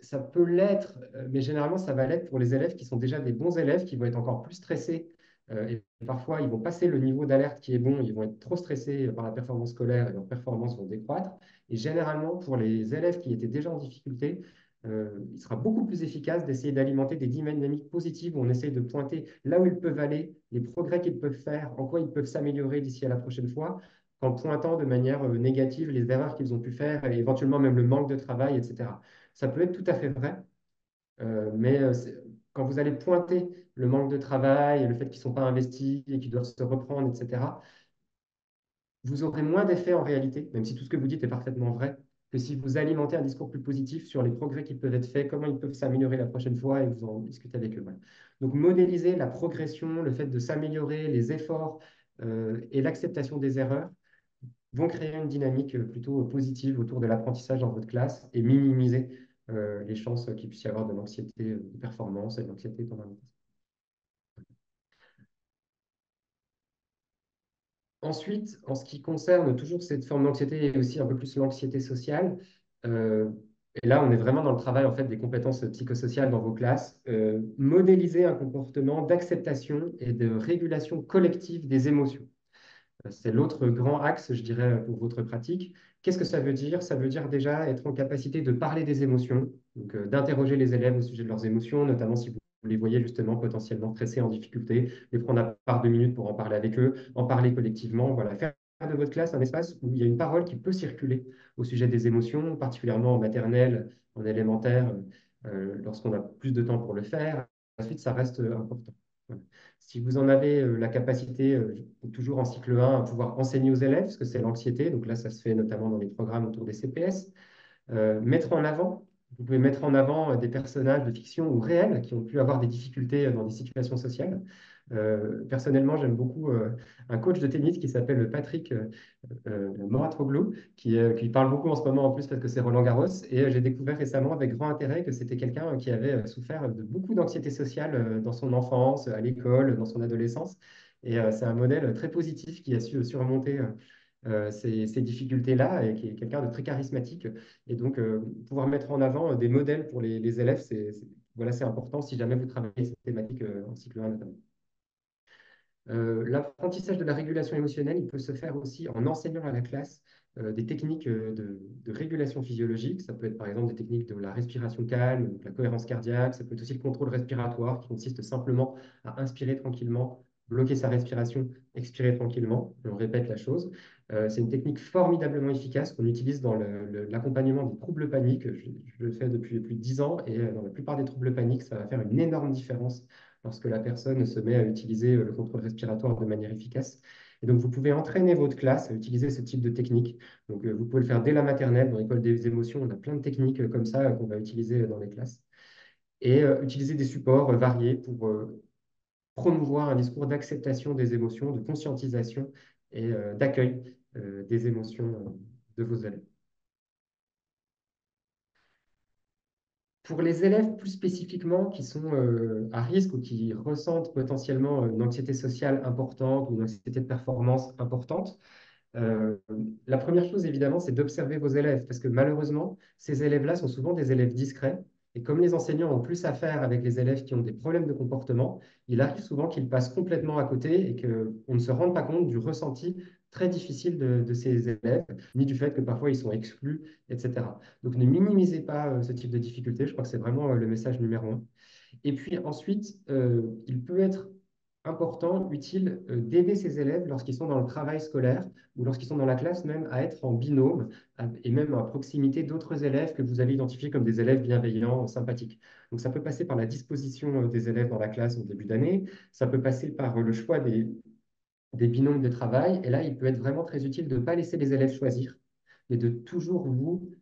ça peut l'être, mais généralement, ça va l'être pour les élèves qui sont déjà des bons élèves, qui vont être encore plus stressés. Et parfois, ils vont passer le niveau d'alerte qui est bon, ils vont être trop stressés par la performance scolaire et leurs performances vont décroître. Et généralement, pour les élèves qui étaient déjà en difficulté, il sera beaucoup plus efficace d'essayer d'alimenter des dynamiques positives où on essaye de pointer là où ils peuvent aller, les progrès qu'ils peuvent faire, en quoi ils peuvent s'améliorer d'ici à la prochaine fois, qu'en pointant de manière négative les erreurs qu'ils ont pu faire et éventuellement même le manque de travail, etc. Ça peut être tout à fait vrai, mais quand vous allez pointer le manque de travail, le fait qu'ils ne sont pas investis et qu'ils doivent se reprendre, etc., vous aurez moins d'effet en réalité, même si tout ce que vous dites est parfaitement vrai, que si vous alimentez un discours plus positif sur les progrès qui peuvent être faits, comment ils peuvent s'améliorer la prochaine fois et vous en discutez avec eux. Voilà. Donc modéliser la progression, le fait de s'améliorer, les efforts et l'acceptation des erreurs vont créer une dynamique plutôt positive autour de l'apprentissage dans votre classe et minimiser les chances qu'il puisse y avoir de l'anxiété de performance et de l'anxiété pendant la classe. Ensuite, en ce qui concerne toujours cette forme d'anxiété et aussi un peu plus l'anxiété sociale, euh, et là on est vraiment dans le travail en fait des compétences psychosociales dans vos classes, modéliser un comportement d'acceptation et de régulation collective des émotions. C'est l'autre grand axe, je dirais, pour votre pratique. Qu'est-ce que ça veut dire? Ça veut dire déjà être en capacité de parler des émotions, donc d'interroger les élèves au sujet de leurs émotions, notamment si vous les voyez justement potentiellement stressés, en difficulté, les prendre à part 2 minutes pour en parler avec eux, en parler collectivement, voilà, faire de votre classe un espace où il y a une parole qui peut circuler au sujet des émotions, particulièrement en maternelle, en élémentaire, lorsqu'on a plus de temps pour le faire. Ensuite, ça reste important. Voilà. Si vous en avez la capacité, toujours en cycle 1, à pouvoir enseigner aux élèves, parce que c'est l'anxiété, donc là, ça se fait notamment dans les programmes autour des CPS, mettre en avant. Vous pouvez mettre en avant des personnages de fiction ou réels qui ont pu avoir des difficultés dans des situations sociales. Personnellement, j'aime beaucoup un coach de tennis qui s'appelle Patrick Mouratoglou, qui parle beaucoup en ce moment en plus parce que c'est Roland Garros. Et j'ai découvert récemment avec grand intérêt que c'était quelqu'un qui avait souffert de beaucoup d'anxiété sociale dans son enfance, à l'école, dans son adolescence. Et c'est un modèle très positif qui a su surmonter ces difficultés-là et qui est quelqu'un de très charismatique. Et donc, pouvoir mettre en avant des modèles pour les élèves, voilà, c'est important si jamais vous travaillez cette thématique en cycle 1 notamment. L'apprentissage de la régulation émotionnelle, il peut se faire aussi en enseignant à la classe des techniques de régulation physiologique. Ça peut être par exemple des techniques de la respiration calme, donc la cohérence cardiaque. Ça peut être aussi le contrôle respiratoire qui consiste simplement à inspirer tranquillement, bloquer sa respiration, expirer tranquillement. On répète la chose. C'est une technique formidablement efficace qu'on utilise dans l'accompagnement des troubles paniques. Je le fais depuis plus de 10 ans et dans la plupart des troubles paniques, ça va faire une énorme différence lorsque la personne se met à utiliser le contrôle respiratoire de manière efficace. Et donc, vous pouvez entraîner votre classe à utiliser ce type de technique. Donc, vous pouvez le faire dès la maternelle. Dans l'école des émotions, on a plein de techniques comme ça qu'on va utiliser dans les classes. Et utiliser des supports variés pour promouvoir un discours d'acceptation des émotions, de conscientisation et d'accueil des émotions de vos élèves. Pour les élèves plus spécifiquement qui sont à risque ou qui ressentent potentiellement une anxiété sociale importante ou une anxiété de performance importante, la première chose évidemment, c'est d'observer vos élèves parce que malheureusement, ces élèves-là sont souvent des élèves discrets. Et comme les enseignants ont plus à faire avec les élèves qui ont des problèmes de comportement, il arrive souvent qu'ils passent complètement à côté et qu'on ne se rende pas compte du ressenti très difficile de ces élèves, ni du fait que parfois ils sont exclus, etc. Donc ne minimisez pas ce type de difficulté, je crois que c'est vraiment le message numéro un. Et puis ensuite, il peut être important, utile d'aider ces élèves lorsqu'ils sont dans le travail scolaire ou lorsqu'ils sont dans la classe même à être en binôme et même à proximité d'autres élèves que vous avez identifiés comme des élèves bienveillants, sympathiques. Donc ça peut passer par la disposition des élèves dans la classe au début d'année, ça peut passer par le choix des binômes de travail. Et là, il peut être vraiment très utile de ne pas laisser les élèves choisir, mais de toujours vous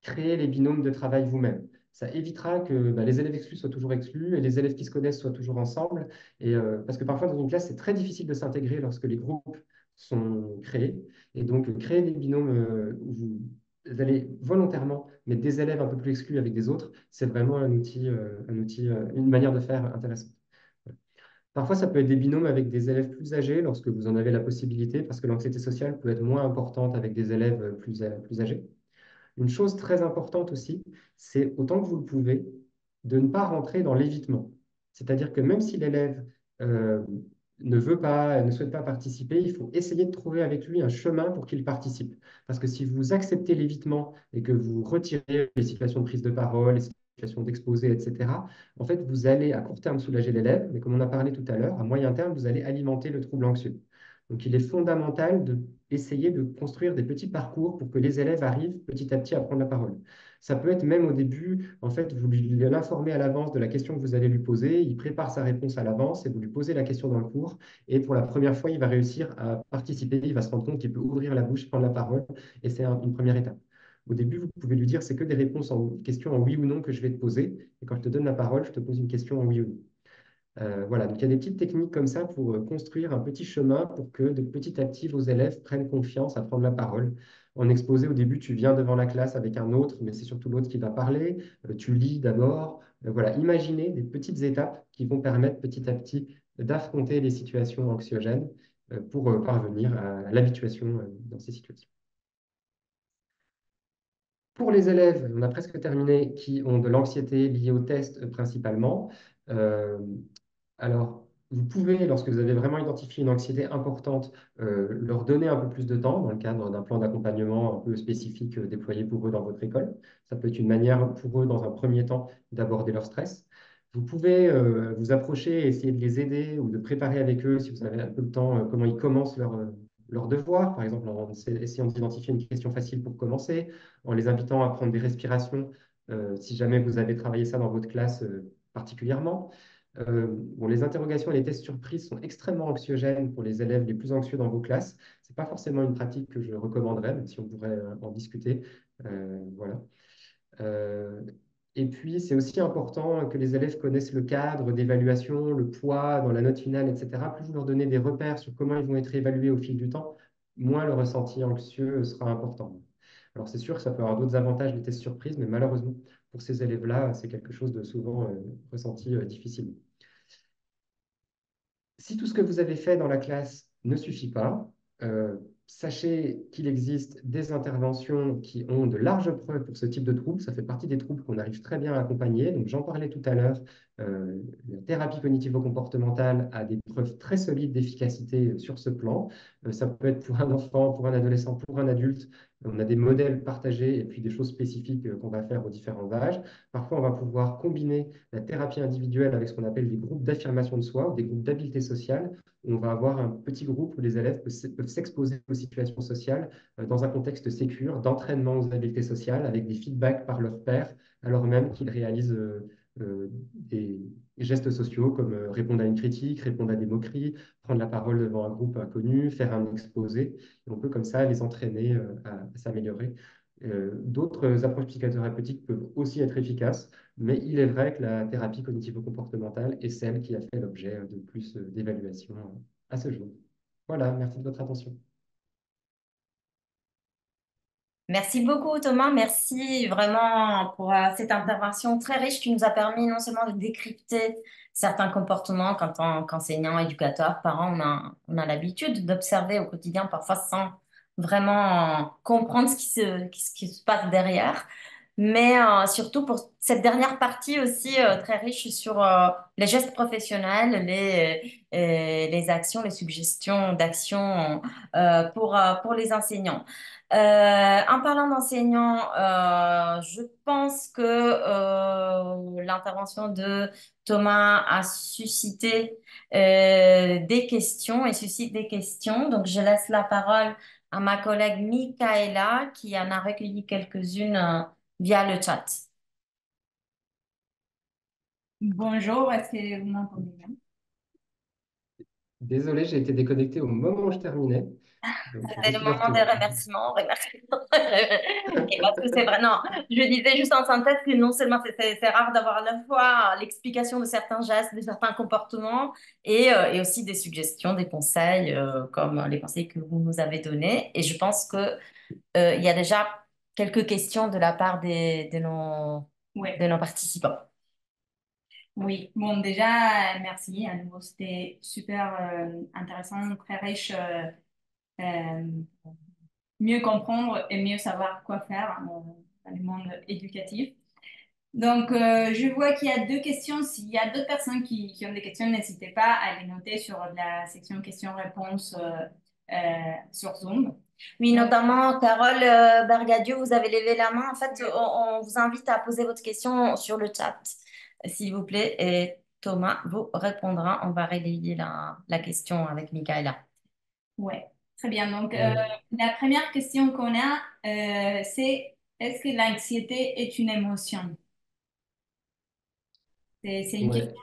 créer les binômes de travail vous-même. Ça évitera que les élèves exclus soient toujours exclus et les élèves qui se connaissent soient toujours ensemble. Et, parce que parfois, dans une classe, c'est très difficile de s'intégrer lorsque les groupes sont créés. Et donc, créer des binômes où vous allez volontairement mettre des élèves un peu plus exclus avec des autres, c'est vraiment un outil, une manière de faire intéressante. Parfois, ça peut être des binômes avec des élèves plus âgés lorsque vous en avez la possibilité, parce que l'anxiété sociale peut être moins importante avec des élèves plus âgés. Une chose très importante aussi, c'est autant que vous le pouvez, de ne pas rentrer dans l'évitement. C'est-à-dire que même si l'élève euh, ne veut pas, ne souhaite pas participer, il faut essayer de trouver avec lui un chemin pour qu'il participe. Parce que si vous acceptez l'évitement et que vous retirez les situations de prise de parole, les situations d'exposé, etc., en fait, vous allez à court terme soulager l'élève, mais comme on a parlé tout à l'heure, à moyen terme, vous allez alimenter le trouble anxieux. Donc, il est fondamental d'essayer de construire des petits parcours pour que les élèves arrivent petit à petit à prendre la parole. Ça peut être même au début, en fait, vous l'informez à l'avance de la question que vous allez lui poser, il prépare sa réponse à l'avance et vous lui posez la question dans le cours. Et pour la première fois, il va réussir à participer, il va se rendre compte qu'il peut ouvrir la bouche, prendre la parole, et c'est une première étape. Au début, vous pouvez lui dire, c'est que des réponses en questions en oui ou non que je vais te poser. Et quand je te donne la parole, je te pose une question en oui ou non. Voilà, donc il y a des petites techniques comme ça pour construire un petit chemin pour que de petit à petit vos élèves prennent confiance à prendre la parole. En exposé, au début, tu viens devant la classe avec un autre, mais c'est surtout l'autre qui va parler. Tu lis d'abord. Voilà, imaginez des petites étapes qui vont permettre petit à petit d'affronter les situations anxiogènes pour parvenir à l'habituation dans ces situations. Pour les élèves, on a presque terminé, qui ont de l'anxiété liée au test principalement. Euh, alors, vous pouvez, lorsque vous avez vraiment identifié une anxiété importante, leur donner un peu plus de temps dans le cadre d'un plan d'accompagnement un peu spécifique déployé pour eux dans votre école. Ça peut être une manière pour eux, dans un premier temps, d'aborder leur stress. Vous pouvez vous approcher et essayer de les aider ou de préparer avec eux, si vous avez un peu de temps, comment ils commencent leurs devoirs, par exemple en essayant d'identifier une question facile pour commencer, en les invitant à prendre des respirations, si jamais vous avez travaillé ça dans votre classe particulièrement. Bon, les interrogations et les tests surprises sont extrêmement anxiogènes pour les élèves les plus anxieux dans vos classes. Ce n'est pas forcément une pratique que je recommanderais, même si on pourrait en discuter. Voilà. Euh, et puis, c'est aussi important que les élèves connaissent le cadre d'évaluation, le poids dans la note finale, etc. Plus vous leur donnez des repères sur comment ils vont être évalués au fil du temps, moins le ressenti anxieux sera important. Alors, c'est sûr que ça peut avoir d'autres avantages, les tests surprises, mais malheureusement, pour ces élèves-là, c'est quelque chose de souvent ressenti difficile. Si tout ce que vous avez fait dans la classe ne suffit pas, sachez qu'il existe des interventions qui ont de larges preuves pour ce type de troubles. Ça fait partie des troubles qu'on arrive très bien à accompagner. Donc, j'en parlais tout à l'heure. La thérapie cognitivo-comportementale a des preuves très solides d'efficacité sur ce plan. Ça peut être pour un enfant, pour un adolescent, pour un adulte. On a des modèles partagés et puis des choses spécifiques qu'on va faire aux différents âges. Parfois, on va pouvoir combiner la thérapie individuelle avec ce qu'on appelle des groupes d'affirmation de soi ou des groupes d'habileté sociale. On va avoir un petit groupe où les élèves peuvent s'exposer aux situations sociales dans un contexte sécure, d'entraînement aux habiletés sociales, avec des feedbacks par leurs pairs, alors même qu'ils réalisent des gestes sociaux comme répondre à une critique, répondre à des moqueries, prendre la parole devant un groupe inconnu, faire un exposé. Et on peut comme ça les entraîner à s'améliorer. D'autres approches psychothérapeutiques peuvent aussi être efficaces, mais il est vrai que la thérapie cognitivo-comportementale est celle qui a fait l'objet de plus d'évaluations à ce jour. Voilà, merci de votre attention. Merci beaucoup Thomas, merci vraiment pour cette intervention très riche qui nous a permis non seulement de décrypter certains comportements qu'en tant qu'enseignant, éducateur, parent, on a l'habitude d'observer au quotidien, parfois sans vraiment comprendre ce qui se passe derrière, mais surtout pour cette dernière partie aussi très riche sur les gestes professionnels, les actions, les suggestions d'actions pour les enseignants. En parlant d'enseignants, je pense que l'intervention de Thomas a suscité des questions et suscite des questions. Donc, je laisse la parole à ma collègue Michaela qui en a recueilli quelques-unes via le chat. Bonjour, est-ce que vous m'entendez bien? Désolé, j'ai été déconnecté au moment où je terminais. Donc, je C'est le suis de moment des retour. remerciements. Et parce que c'est vrai, non, je disais juste en synthèse que non seulement c'est rare d'avoir à la fois l'explication de certains gestes, de certains comportements et aussi des suggestions, des conseils, comme les conseils que vous nous avez donnés. Et je pense que il y a déjà quelques questions de la part Ouais. de nos participants. Oui, bon, déjà, merci. À nouveau, c'était super intéressant, très riche. Euh, Mieux comprendre et mieux savoir quoi faire dans le monde éducatif. Donc, je vois qu'il y a deux questions. S'il y a d'autres personnes qui ont des questions, n'hésitez pas à les noter sur la section questions-réponses sur Zoom. Oui, notamment Carole Bergadio, vous avez levé la main. En fait, on vous invite à poser votre question sur le chat, s'il vous plaît. Et Thomas vous répondra. On va relayer la question avec Michaela. Ouais, très bien. Donc, la première question qu'on a, c'est est-ce que l'anxiété est une émotion? C'est une question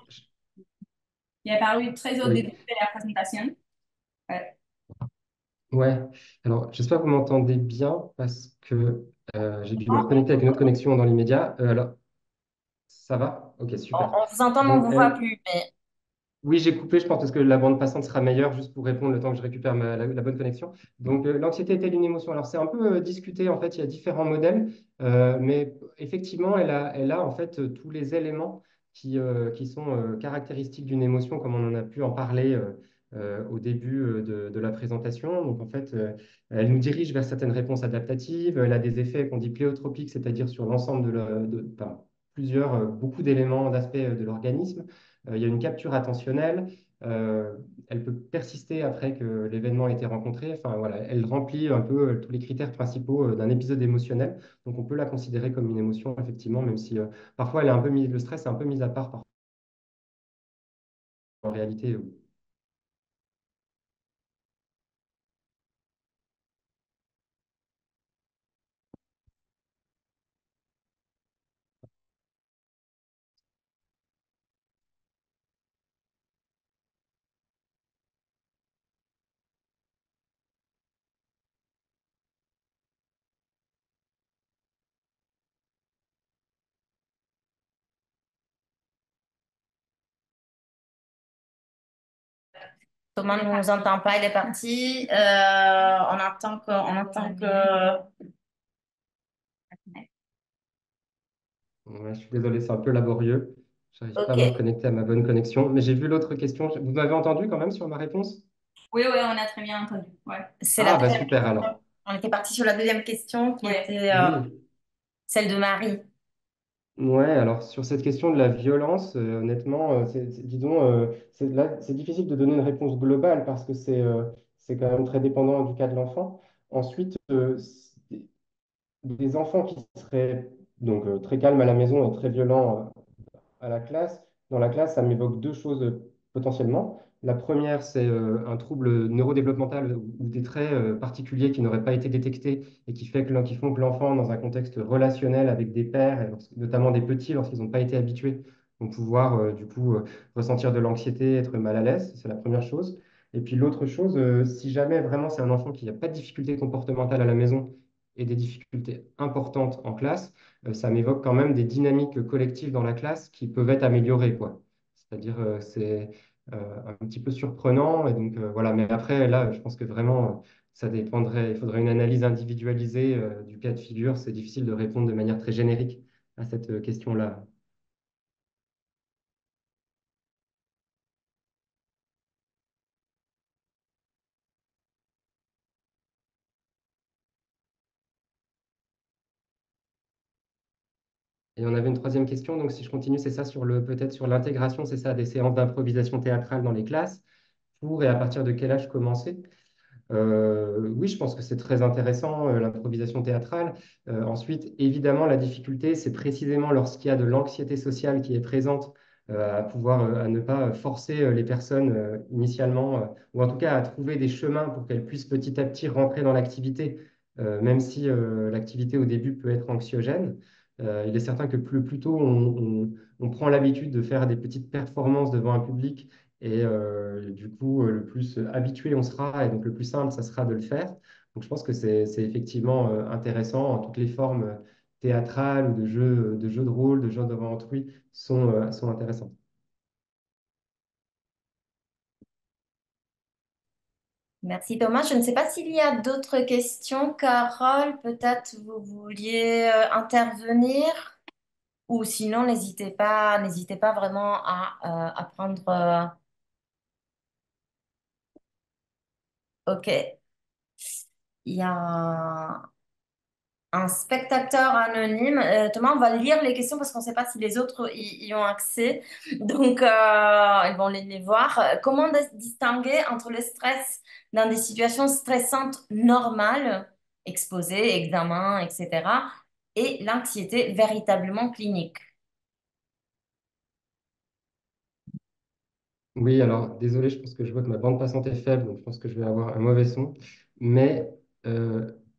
Ouais, qui est apparue très au début oui. de la présentation. Ouais. Ouais. Alors, j'espère que vous m'entendez bien parce que j'ai dû me reconnecter avec une autre connexion dans l'immédiat. Alors, ça va? Ok, super. On vous entend, mais on ne Donc, vous voit plus. Mais... oui, j'ai coupé, je pense, parce que la bande passante sera meilleure, juste pour répondre le temps que je récupère la bonne connexion. Donc, l'anxiété est-elle une émotion? Alors, c'est un peu discuté, en fait, il y a différents modèles, mais effectivement, elle a en fait tous les éléments qui sont caractéristiques d'une émotion, comme on en a pu en parler au début de la présentation. Donc, en fait, elle nous dirige vers certaines réponses adaptatives, elle a des effets qu'on dit pléiotropiques, c'est-à-dire sur l'ensemble enfin, beaucoup d'éléments, d'aspects de l'organisme. Il y a une capture attentionnelle. Elle peut persister après que l'événement ait été rencontré. Enfin, voilà, elle remplit un peu tous les critères principaux d'un épisode émotionnel. Donc, on peut la considérer comme une émotion, effectivement, même si parfois elle est un peu le stress est un peu mis à part en réalité. Thomas ne nous entend pas, il est parti. On attend que... Ouais, je suis désolé, c'est un peu laborieux. J'arrive pas à me Ok. reconnecter à ma bonne connexion. Mais j'ai vu l'autre question. Vous m'avez entendu quand même sur ma réponse? Oui, oui, on a très bien entendu. Ouais. C'est la Ah, bah deuxième super question. alors. On était parti sur la deuxième question qui Ouais. était Oui. celle de Marie. Ouais, alors sur cette question de la violence, honnêtement, disons, là, c'est difficile de donner une réponse globale parce que c'est quand même très dépendant du cas de l'enfant. Ensuite, des enfants qui seraient donc très calmes à la maison et très violents à la classe. Dans la classe, ça m'évoque deux choses potentiellement. La première, c'est un trouble neurodéveloppemental ou des traits particuliers qui n'auraient pas été détectés et qui font que l'enfant, dans un contexte relationnel avec des pairs, et notamment des petits, lorsqu'ils n'ont pas été habitués, vont pouvoir du coup ressentir de l'anxiété, être mal à l'aise. C'est la première chose. Et puis l'autre chose, si jamais vraiment c'est un enfant qui n'a pas de difficultés comportementales à la maison et des difficultés importantes en classe, ça m'évoque quand même des dynamiques collectives dans la classe qui peuvent être améliorées, quoi. C'est-à-dire, c'est un petit peu surprenant. Et donc, voilà. Mais après, là, je pense que vraiment, ça dépendrait, il faudrait une analyse individualisée du cas de figure. C'est difficile de répondre de manière très générique à cette question-là. Et on avait une troisième question, donc si je continue, c'est ça peut-être sur l'intégration, c'est ça, des séances d'improvisation théâtrale dans les classes, pour et à partir de quel âge commencer? Oui, je pense que c'est très intéressant, l'improvisation théâtrale. Ensuite, évidemment, la difficulté, c'est précisément lorsqu'il y a de l'anxiété sociale qui est présente, à ne pas forcer les personnes initialement, ou en tout cas à trouver des chemins pour qu'elles puissent petit à petit rentrer dans l'activité, même si l'activité au début peut être anxiogène. Il est certain que plus tôt on prend l'habitude de faire des petites performances devant un public, et du coup, le plus habitué on sera, et donc le plus simple, ça sera de le faire. Donc je pense que c'est effectivement intéressant. Toutes les formes théâtrales ou de jeux de rôle, de jeux devant autrui sont intéressantes. Merci Thomas. Je ne sais pas s'il y a d'autres questions. Carole, peut-être vous vouliez intervenir ou sinon n'hésitez pas vraiment à prendre. Ok. Il y a un spectateur anonyme. Thomas, on va lire les questions parce qu'on ne sait pas si les autres y ont accès. Donc, ils vont les voir. Comment distinguer entre le stress dans des situations stressantes normales, exposés, examens, etc., et l'anxiété véritablement clinique? Oui, alors désolé, je pense que je vois que ma bande passante est faible, donc je pense que je vais avoir un mauvais son. Mais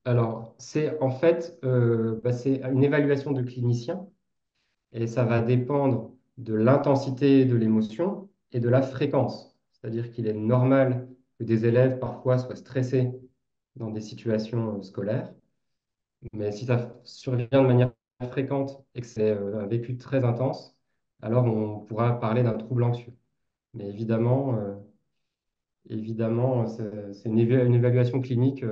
alors, c'est en fait c'est une évaluation de clinicien. Et ça va dépendre de l'intensité de l'émotion et de la fréquence. C'est-à-dire qu'il est normal que des élèves parfois soient stressés dans des situations scolaires, mais si ça survient de manière fréquente et que c'est un vécu très intense, alors on pourra parler d'un trouble anxieux. Mais évidemment, c'est une évaluation clinique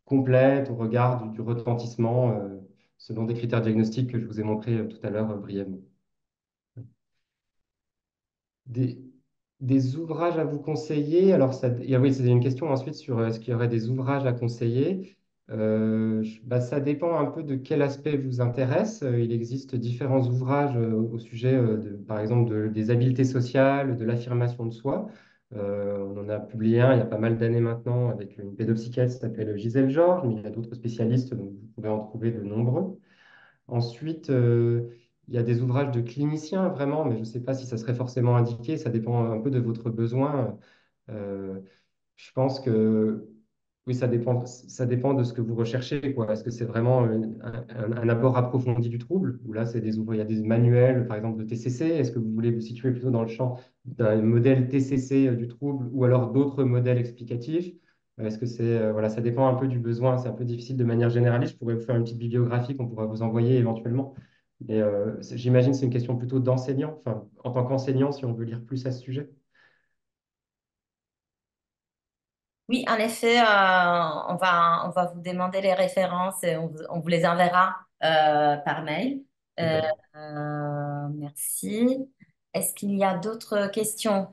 complète au regard du retentissement selon des critères diagnostiques que je vous ai montrés tout à l'heure brièvement. Des, des ouvrages à vous conseiller. Alors, oui, c'est une question ensuite sur est-ce qu'il y aurait des ouvrages à conseiller. Ça dépend un peu de quel aspect vous intéresse. Il existe différents ouvrages au sujet, par exemple, des habiletés sociales, de l'affirmation de soi. On en a publié un il y a pas mal d'années maintenant avec une pédopsychiatre qui s'appelle Gisèle Georges, mais il y a d'autres spécialistes, donc vous pouvez en trouver de nombreux. Ensuite, il y a des ouvrages de cliniciens, vraiment, mais je ne sais pas si ça serait forcément indiqué. Ça dépend un peu de votre besoin. Euh, je pense que oui, ça dépend de ce que vous recherchez, quoi. Est-ce que c'est vraiment un abord approfondi du trouble, ou là, il y a des manuels, par exemple, de TCC. Est-ce que vous voulez vous situer plutôt dans le champ d'un modèle TCC du trouble, ou alors d'autres modèles explicatifs? Est-ce que voilà, ça dépend un peu du besoin. C'est un peu difficile de manière généraliste. Je pourrais vous faire une petite bibliographie qu'on pourra vous envoyer éventuellement. Mais j'imagine que c'est une question plutôt d'enseignant, enfin, en tant qu'enseignant, si on veut lire plus à ce sujet. Oui, en effet, on va vous demander les références et on vous les enverra par mail. Euh, Super. Merci. Est-ce qu'il y a d'autres questions?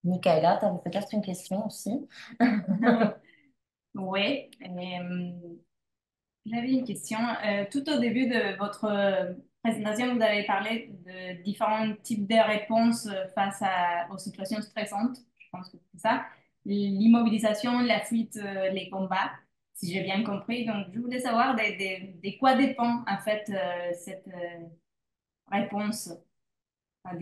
Michaela, tu avais peut-être une question aussi. Oui. J'avais une question. Tout au début de votre présentation, vous avez parlé de différents types de réponses face aux situations stressantes. Je pense que c'est ça. L'immobilisation, la fuite, les combats, si j'ai bien compris. Donc, je voulais savoir de quoi dépend en fait cette réponse. Enfin,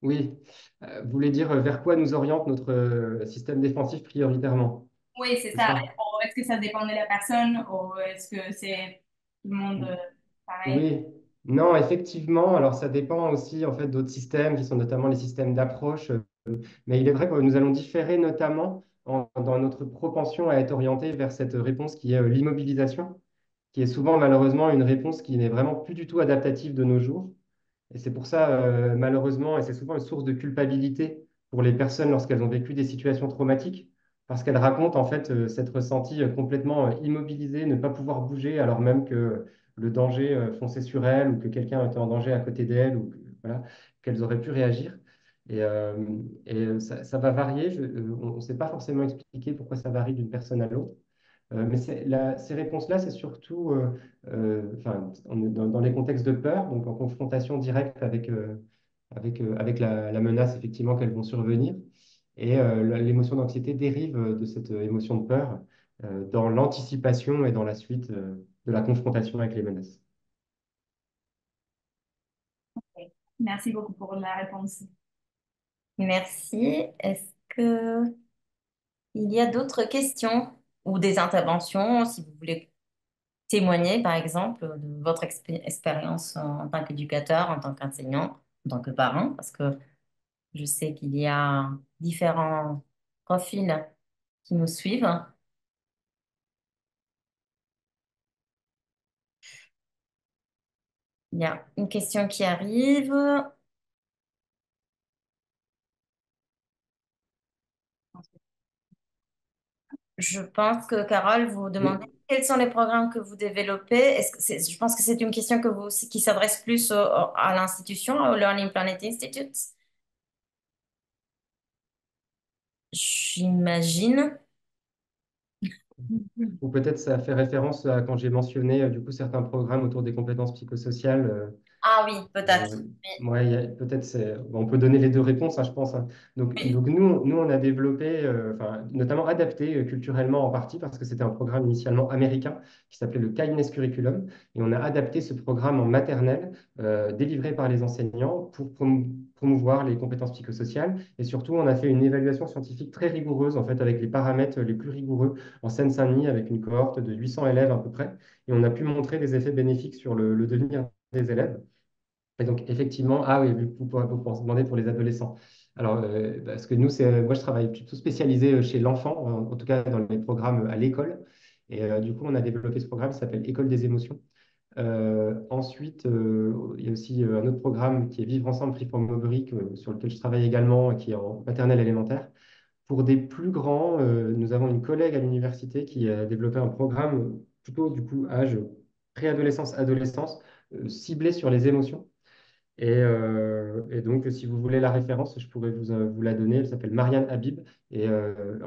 Oui, vous voulez dire vers quoi nous oriente notre système défensif prioritairement, Oui, c'est c'est ça. ça? Est-ce que ça dépend de la personne ou est-ce que c'est tout le monde pareil? Oui, non, effectivement. Alors, ça dépend aussi en fait d'autres systèmes qui sont notamment les systèmes d'approche. Mais il est vrai que nous allons différer notamment dans notre propension à être orienté vers cette réponse qui est l'immobilisation, qui est souvent malheureusement une réponse qui n'est vraiment plus du tout adaptative de nos jours. Et c'est pour ça, malheureusement, et c'est souvent une source de culpabilité pour les personnes lorsqu'elles ont vécu des situations traumatiques, parce qu'elles racontent en fait s'être ressenties complètement immobilisées, ne pas pouvoir bouger, alors même que le danger fonçait sur elles ou que quelqu'un était en danger à côté d'elles, ou voilà, qu'elles auraient pu réagir. Ça va varier. On ne sait pas forcément expliquer pourquoi ça varie d'une personne à l'autre. Ces réponses-là, c'est surtout enfin, dans les contextes de peur, donc en confrontation directe avec la menace effectivement qu'elles vont survenir. L'émotion d'anxiété dérive de cette émotion de peur dans l'anticipation et dans la suite de la confrontation avec les menaces. Merci beaucoup pour la réponse. Merci. Est-ce que il y a d'autres questions ou des interventions, si vous voulez témoigner, par exemple, de votre expérience en tant qu'éducateur, en tant qu'enseignant, en tant que parent, parce que je sais qu'il y a différents profils qui nous suivent. Il y a une question qui arrive. Je pense que Carole, vous demandez Oui. quels sont les programmes que vous développez. Je pense que c'est une question qui s'adresse plus à l'institution, au Learning Planet Institute. J'imagine. Ou peut-être ça fait référence à quand j'ai mentionné du coup certains programmes autour des compétences psychosociales. Ah oui, Euh, peut-être. ouais, peut-être bon, on peut donner les deux réponses, hein, je pense, hein. Oui. Donc nous, on a développé, enfin, notamment adapté culturellement en partie parce que c'était un programme initialement américain qui s'appelait le Kindness Curriculum et on a adapté ce programme en maternelle délivré par les enseignants pour promouvoir les compétences psychosociales et surtout on a fait une évaluation scientifique très rigoureuse en fait avec les paramètres les plus rigoureux en Seine-Saint-Denis avec une cohorte de 800 élèves à peu près et on a pu montrer des effets bénéfiques sur le devenir des élèves. Et donc, effectivement, ah oui, vous demander pour les adolescents. Alors, parce que nous, moi, je travaille plutôt spécialisé chez l'enfant, en tout cas dans les programmes à l'école. Du coup, on a développé ce programme qui s'appelle École des émotions. Ensuite, il y a aussi un autre programme qui est Vivre ensemble, Free from Mobile, sur lequel je travaille également, qui est en maternelle élémentaire. Pour des plus grands, nous avons une collègue à l'université qui a développé un programme plutôt, du coup, âge préadolescence, adolescence, ciblé sur les émotions. Et donc, si vous voulez la référence, je pourrais vous la donner. Elle s'appelle Marianne Habib.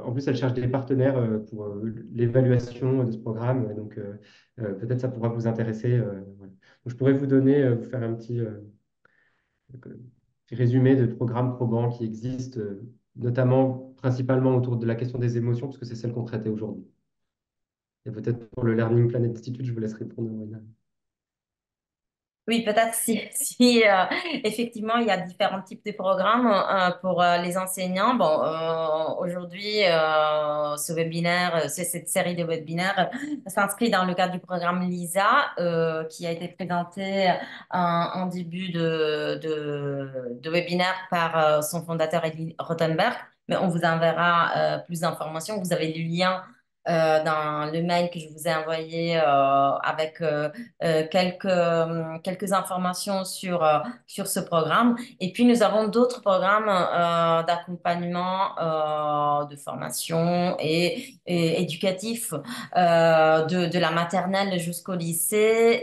En plus, elle cherche des partenaires pour l'évaluation de ce programme. Donc, peut-être ça pourra vous intéresser. Voilà. Donc, je pourrais vous donner, vous faire un petit résumé de programmes probants qui existent, notamment principalement autour de la question des émotions, parce que c'est celle qu'on traitait aujourd'hui. Et peut-être pour le Learning Planet Institute, je vous laisse répondre, Wayna. Oui, peut-être si effectivement il y a différents types de programmes pour les enseignants. Bon, aujourd'hui, ce webinaire, cette série de webinaires s'inscrit dans le cadre du programme LISA qui a été présenté en début de webinaire par son fondateur Elie Rothenberg. Mais on vous enverra plus d'informations. Vous avez le lien dans le mail que je vous ai envoyé avec quelques informations sur ce programme. Et puis, nous avons d'autres programmes d'accompagnement, de formation et éducatifs de la maternelle jusqu'au lycée,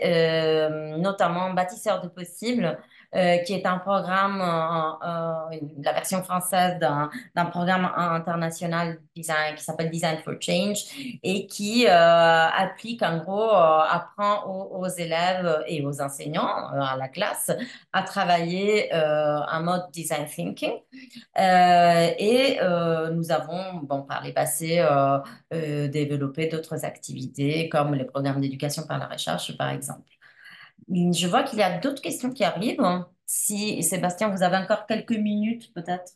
notamment Bâtisseurs de possibles. Qui est un programme, la version française d'un programme international design, qui s'appelle Design for Change et qui applique en gros, apprend aux élèves et aux enseignants à la classe à travailler en mode design thinking. Nous avons, bon, par les passés, développé d'autres activités comme les programmes d'éducation par la recherche, par exemple. Je vois qu'il y a d'autres questions qui arrivent. Si, Sébastien, vous avez encore quelques minutes, peut-être,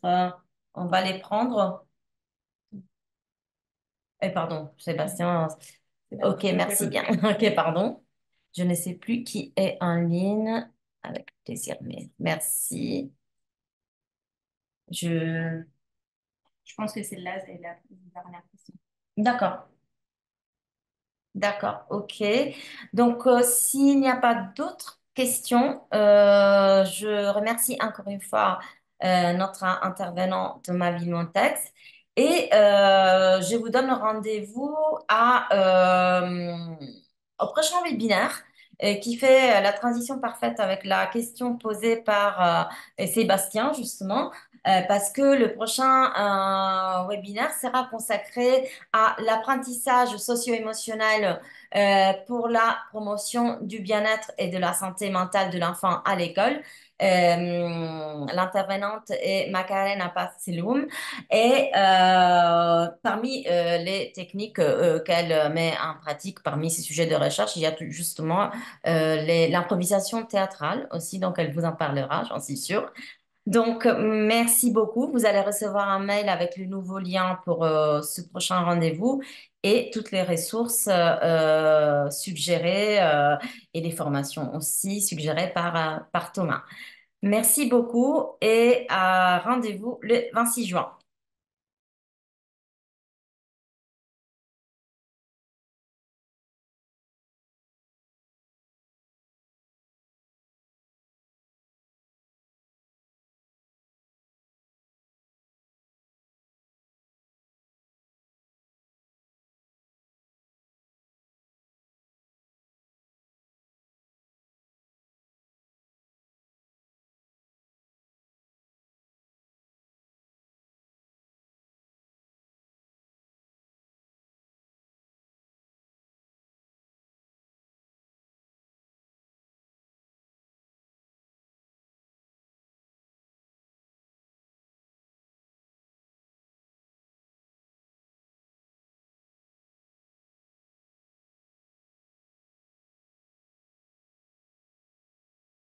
on va les prendre. Pardon, Sébastien. Ok, merci bien. Ok, pardon. Je ne sais plus qui est en ligne. Avec plaisir, mais merci. Je... Je pense que celle-là, c'est la dernière question. D'accord. D'accord, ok. Donc, s'il n'y a pas d'autres questions, je remercie encore une fois notre intervenant Thomas Vilmontex et je vous donne rendez-vous au prochain webinaire qui fait la transition parfaite avec la question posée par Sébastien, justement, parce que le prochain webinaire sera consacré à l'apprentissage socio-émotionnel pour la promotion du bien-être et de la santé mentale de l'enfant à l'école. L'intervenante est Macarena Paz-Siloum et parmi les techniques qu'elle met en pratique, parmi ses sujets de recherche, il y a justement l'improvisation théâtrale aussi, donc elle vous en parlera, j'en suis sûre. Donc, merci beaucoup. Vous allez recevoir un mail avec le nouveau lien pour ce prochain rendez-vous et toutes les ressources suggérées et les formations aussi suggérées par Thomas. Merci beaucoup et rendez-vous le 26 juin.